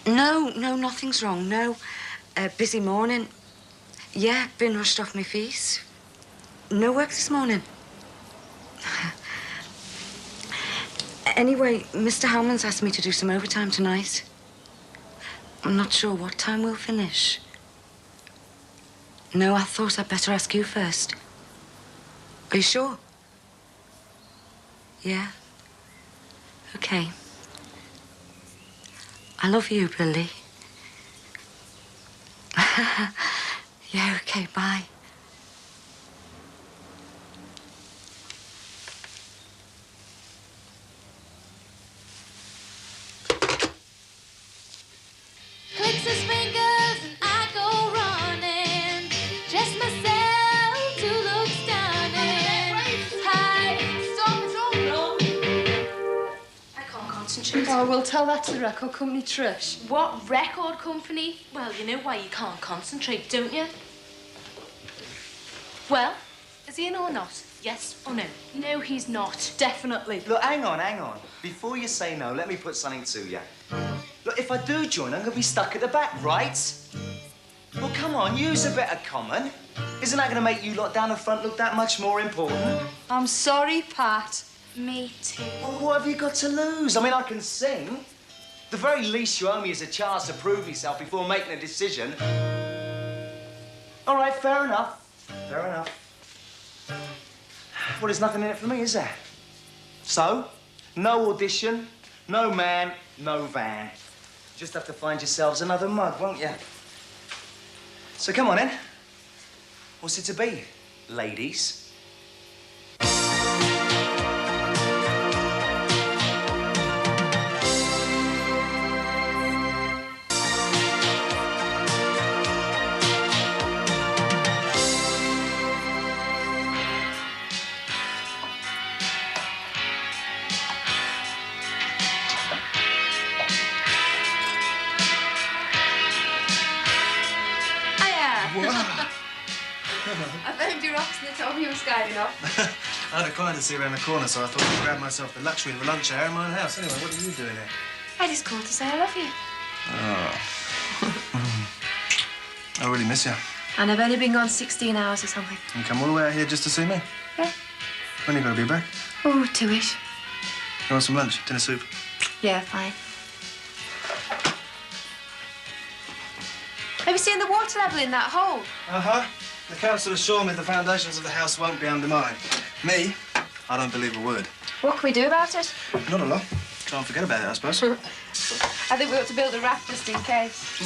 No, nothing's wrong, no. Busy morning. Yeah, been rushed off my feet. No work this morning. Anyway, Mr. Howman's asked me to do some overtime tonight. I'm not sure what time we'll finish. No, I thought I'd better ask you first. Are you sure? Yeah? OK. I love you, Billy. Yeah, OK, bye. mentioned. Oh, we'll tell that to the record company, Trish. What record company? Well, you know why you can't concentrate, don't you? Well, is he in or not? Yes or no? No, he's not. Definitely. Look, hang on. Before you say no, let me put something to you. Look, if I do join, I'm going to be stuck at the back, right? Well, come on, use a bit of common. Isn't that going to make you lot down the front look that much more important? I'm sorry, Pat. Me too. Well, what have you got to lose? I mean, I can sing. The very least you owe me is a chance to prove yourself before making a decision. All right, fair enough. Fair enough. Well, there's nothing in it for me, is there? So, no audition, no man, no van. Just have to find yourselves another mug, won't you? So come on, then. What's it to be, ladies? I found your rocks and they told me you were skiving off. I had a client to see around the corner, so I thought I'd grab myself the luxury of a lunch hour in my own house. Anyway, what are you doing here? I just called to say I love you. Oh. I really miss you. And I've only been gone 16 hours or something. You come all the way out here just to see me? Yeah. When are you going to be back? Oh, 2-ish. You want some lunch? Dinner soup? Yeah, fine. Have you seen the water level in that hole? Uh-huh. The council assured me the foundations of the house won't be undermined. Me, I don't believe a word. What can we do about it? Not a lot. Try and forget about it, I suppose. I think we ought to build a raft just in case.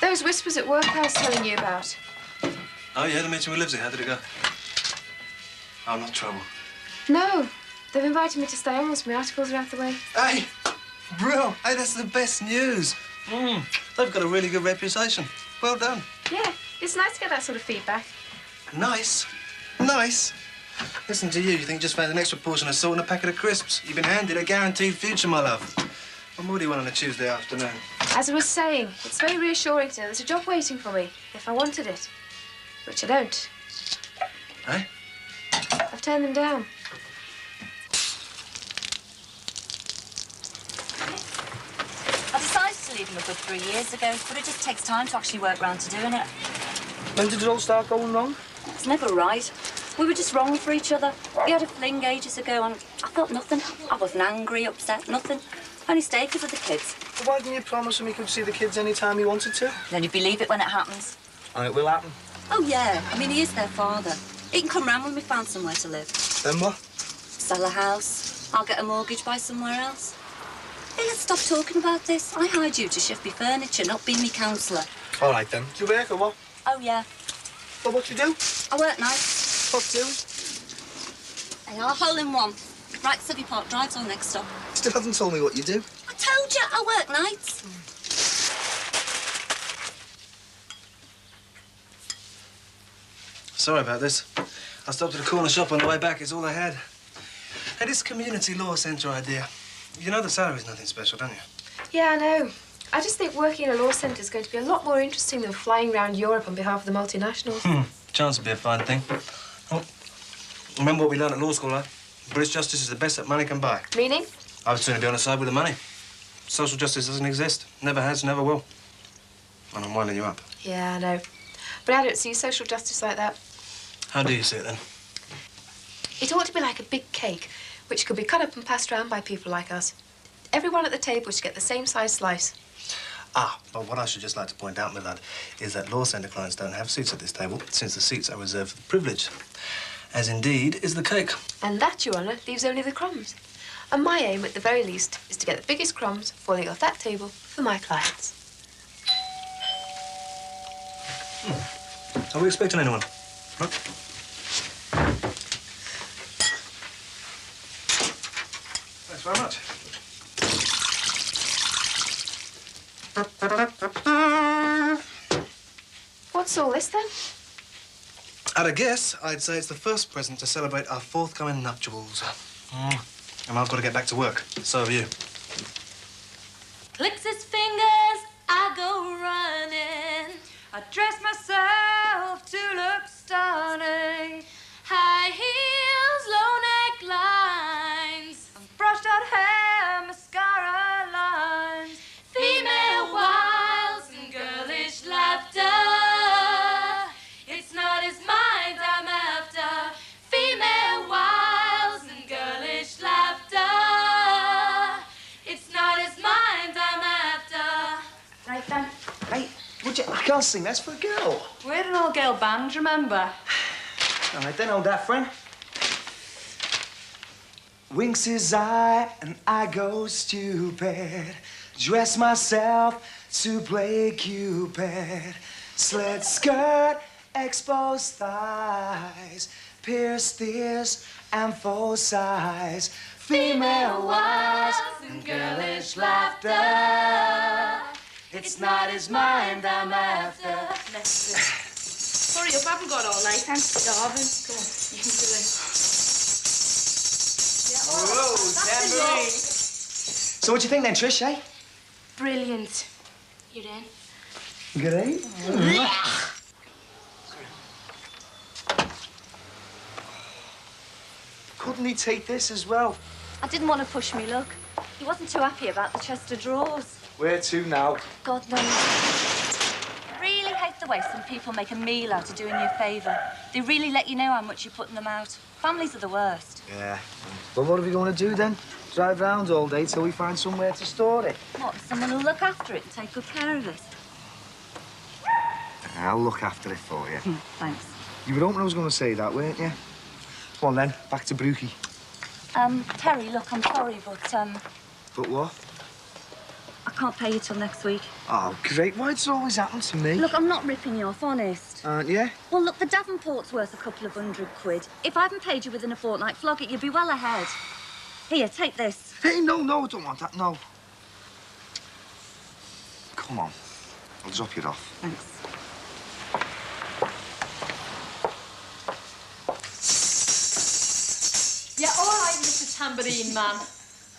Those whispers at work I was telling you about. Oh, yeah, the meeting with Livesey. How did it go? Oh, not trouble. No. They've invited me to stay on once my articles are out the way. Hey, bro, hey, that's the best news. They've got a really good reputation. Well done. Yeah, it's nice to get that sort of feedback. Nice. Nice. Listen to you. You think you just found an extra portion of salt and a packet of crisps. You've been handed a guaranteed future, my love. What more do you want on a Tuesday afternoon? As I was saying, it's very reassuring to know there's a job waiting for me, if I wanted it. Which I don't. Eh? I've turned them down. I decided to leave him a good 3 years ago, but it just takes time to actually work round to doing it. When did it all start going wrong? It's never right. We were just wrong for each other. We had a fling ages ago and I felt nothing. I wasn't angry, upset, nothing. I only stayed because of the kids. Well, why didn't you promise him you could see the kids any time you wanted to? Then you'd believe it when it happens. And it will happen. Oh, yeah. I mean, he is their father. He can come round when we found somewhere to live. Then what? Sell a house. I'll get a mortgage, buy somewhere else. Hey, let's stop talking about this. I hired you to shift me furniture, not be me counsellor. All right, then. Do you work or what? Oh, yeah. Well, what you do? I work nights. What do? Hey, I'll hole in one. Right, City Park Drive's our next stop. Still haven't told me what you do. I told you, I work nights. Sorry about this. I stopped at a corner shop on the way back. It's all I had. Hey, this community law centre idea. You know the salary's nothing special, don't you? Yeah, I know. I just think working in a law centre is going to be a lot more interesting than flying around Europe on behalf of the multinationals. Chance would be a fine thing. Oh, remember what we learned at law school, right? British justice is the best that money can buy. Meaning? I would sooner be on the side with the money. Social justice doesn't exist. Never has, never will. And I'm winding you up. Yeah, I know. But I don't see social justice like that. How do you see it, then? It ought to be like a big cake, which could be cut up and passed around by people like us. Everyone at the table should get the same size slice. Ah, but what I should just like to point out, my lad, is that law centre clients don't have seats at this table, since the seats are reserved for the privileged. As indeed is the cake. And that, Your Honour, leaves only the crumbs. And my aim, at the very least, is to get the biggest crumbs falling off that table for my clients. Are we expecting anyone? Huh? Thanks very much. What's all this, then? At a guess, I'd say it's the first present to celebrate our forthcoming nuptials. And I've got to get back to work. So have you. Clicks his fingers, I go running. I dress myself to look stunning. High heels, low necklines, brushed out hair, mascara lines, female wiles and girlish laughter. It's not his mind I'm after. Female wiles and girlish laughter. It's not his mind I'm after. Right then. Hey, would you? I can't sing. That's for a girl. We're an all-girl band, remember? All right, then, hold that, friend. Winks his eye and I go stupid. Dress myself to play Cupid. Slit skirt, exposed thighs, pierced ears and full size. Female wiles and girlish laughter. It's not his mind I'm after. Hurry up, I haven't got all night. I'm starving. Come on, you can do it. Yeah, all right. Whoa, tambourine. So what do you think then, Trish, eh? Brilliant. You're in. Great. Couldn't he take this as well? I didn't want to push me luck. He wasn't too happy about the chest of drawers. Where to now? God knows. I really hate the way some people make a meal out of doing you a favour. They really let you know how much you're putting them out. Families are the worst. Yeah. Well, what are we going to do then? Drive round all day till we find somewhere to store it? What, someone will look after it and take good care of it? I'll look after it for you. Thanks. You were hoping I was going to say that, weren't you? Go on then, back to Brookie. Terry, look, I'm sorry, but, But what? I can't pay you till next week. Oh, great. Why does it always happen to me? Look, I'm not ripping you off, honest. Aren't you? Well, look, the Davenport's worth a couple of £100. If I haven't paid you within a fortnight, flog it, you'd be well ahead. Here, take this. Hey, no, I don't want that, no. Come on. I'll drop you off. Thanks. Yeah, all right, Mr. Tambourine Man.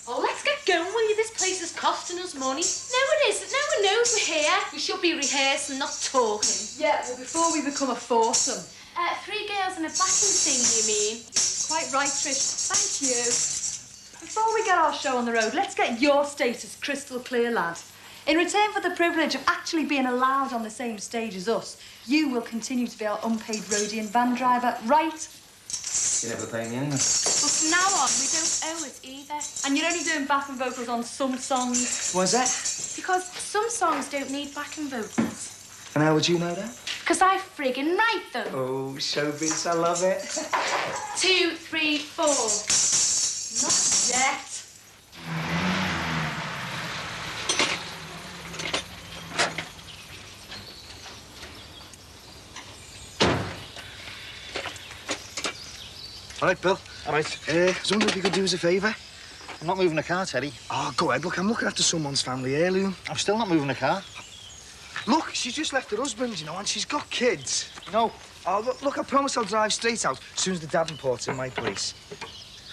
Oh, let's get going, will you? This place is costing us money. No, it isn't. No one knows we're here. We should be rehearsing, not talking. Yeah, well, before we become a foursome. 3 girls and a backing thing, you mean? Quite right, Trish. Thank you. Before we get our show on the road, let's get your status crystal clear, lad. In return for the privilege of actually being allowed on the same stage as us, you will continue to be our unpaid roadie and van driver, right? You never pay me anyway. But from now on, we don't owe it either. And you're only doing backing vocals on some songs. Why's that? Because some songs don't need backing vocals. And how would you know that? Because I friggin' write them. Oh, showbiz, I love it. 2, 3, 4. Not yet. All right, Bill. All right. I was wondering if you could do us a favour. I'm not moving the car, Teddy. Oh, go ahead. Look, I'm looking after someone's family heirloom. I'm still not moving the car. Look, she's just left her husband, you know, and she's got kids. No. Oh, look, I promise I'll drive straight out as soon as the Davenport's in my place.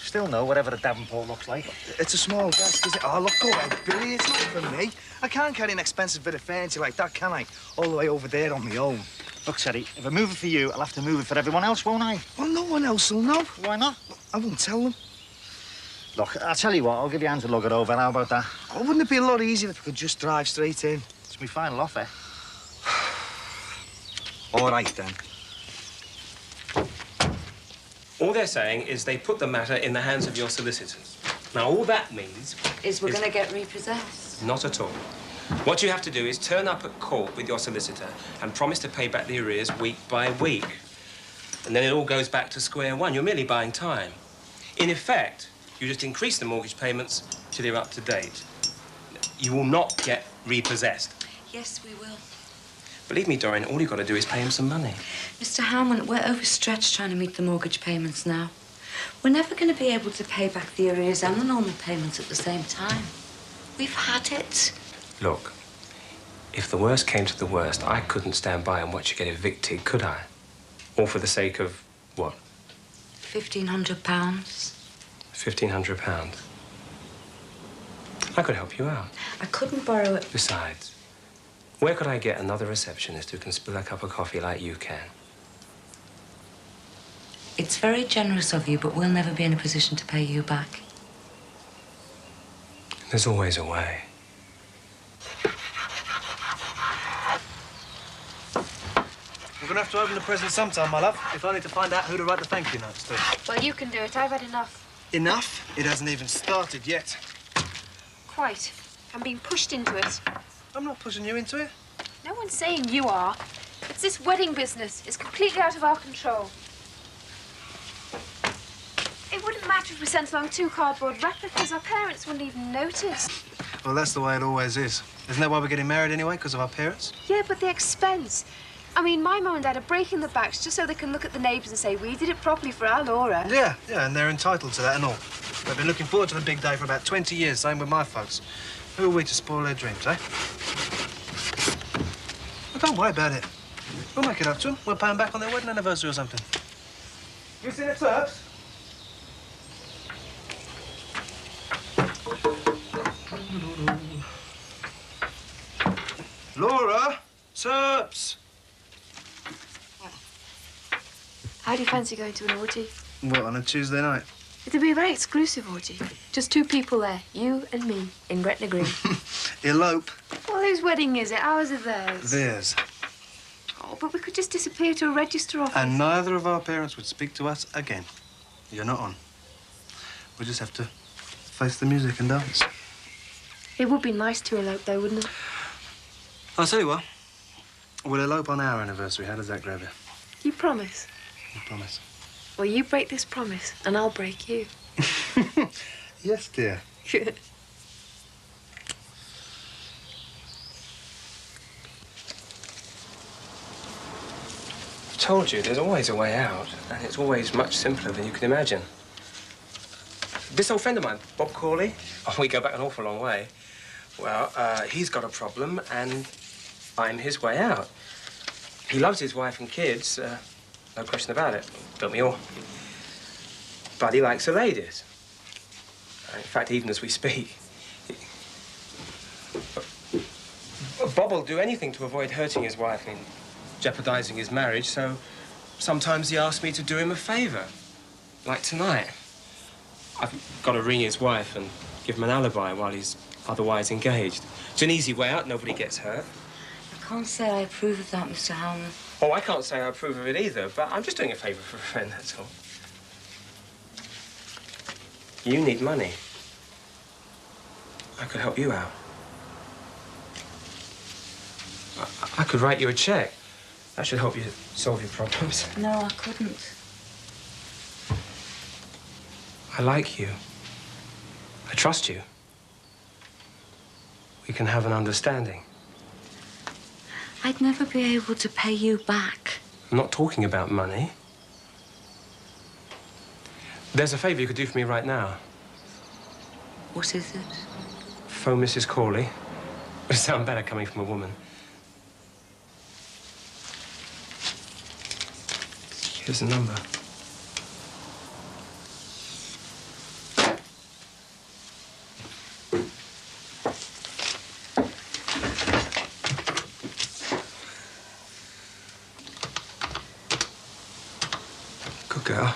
Still no, whatever a Davenport looks like. It's a small desk, is it? Oh, look, go ahead, Billy. It's not for me. I can't carry an expensive bit of furniture like that, can I? All the way over there on my own. Look, Teddy, if I move it for you, I'll have to move it for everyone else, won't I? Well, no one else will know. Why not? I won't tell them. Look, I'll tell you what, I'll give you a hand to lug it over. How about that? Oh, wouldn't it be a lot easier if we could just drive straight in? It's my final offer. All right, then. All they're saying is they put the matter in the hands of your solicitors. Now, all that means... Is we're going to get repossessed? Not at all. What you have to do is turn up at court with your solicitor and promise to pay back the arrears week by week. And then it all goes back to square one. You're merely buying time. In effect, you just increase the mortgage payments till you're up to date. You will not get repossessed. Yes, we will. Believe me, Doreen, all you've got to do is pay him some money. Mr Howman, we're overstretched trying to meet the mortgage payments now. We're never going to be able to pay back the arrears and the normal payments at the same time. We've had it. Look, if the worst came to the worst, I couldn't stand by and watch you get evicted, could I? All for the sake of what? £1,500. £1,500. I could help you out. I couldn't borrow it. Besides, where could I get another receptionist who can spill a cup of coffee like you can? It's very generous of you, but we'll never be in a position to pay you back. There's always a way. We're gonna have to open the present sometime, my love, if only to find out who to write the thank you notes to. Well, you can do it. I've had enough. Enough? It hasn't even started yet. Quite. I'm being pushed into it. I'm not pushing you into it. No one's saying you are. It's this wedding business. It's completely out of our control. It wouldn't matter if we sent along 2 cardboard replicas. Our parents wouldn't even notice. Well, that's the way it always is. Isn't that why we're getting married anyway, because of our parents? Yeah, but the expense. I mean, my mum and dad are breaking their backs just so they can look at the neighbours and say, we did it properly for our Laura. Yeah, and they're entitled to that and all. They've been looking forward to the big day for about 20 years, same with my folks. Who are we to spoil their dreams, eh? Well, don't worry about it. We'll make it up to them. We'll pay them back on their wedding anniversary or something. You seen the Terps? Laura! Terps! How do you fancy going to an orgy? What, on a Tuesday night? It'll be a very exclusive orgy. Just 2 people there, you and me, in Gretna Green. Elope. Well, whose wedding is it? Ours or theirs? Theirs. Oh, but we could just disappear to a register office. And neither of our parents would speak to us again. You're not on. We'll just have to face the music and dance. It would be nice to elope, though, wouldn't it? I'll tell you what. We'll elope on our anniversary. How does that grab you? You promise? I promise. Well, you break this promise, and I'll break you. Yes, dear. Good. I've told you, there's always a way out, and it's always much simpler than you can imagine. This old friend of mine, Bob Corley, we go back an awful long way. Well, he's got a problem, and I'm his way out. He loves his wife and kids, no question about it. Don't we all? But he likes the ladies. In fact, even as we speak. Bob will do anything to avoid hurting his wife and jeopardizing his marriage, so sometimes he asks me to do him a favor, like tonight. I've got to ring his wife and give him an alibi while he's otherwise engaged. It's an easy way out, nobody gets hurt. I can't say I approve of that, Mr Howman. Oh, I can't say I approve of it either, but I'm just doing a favor for a friend, that's all. You need money. I could help you out. I could write you a check. That should help you solve your problems. No, I couldn't. I like you. I trust you. We can have an understanding. I'd never be able to pay you back. I'm not talking about money. There's a favor you could do for me right now. What is it? Phone Mrs. Corley. Would sound better coming from a woman. Here's the number. Good girl.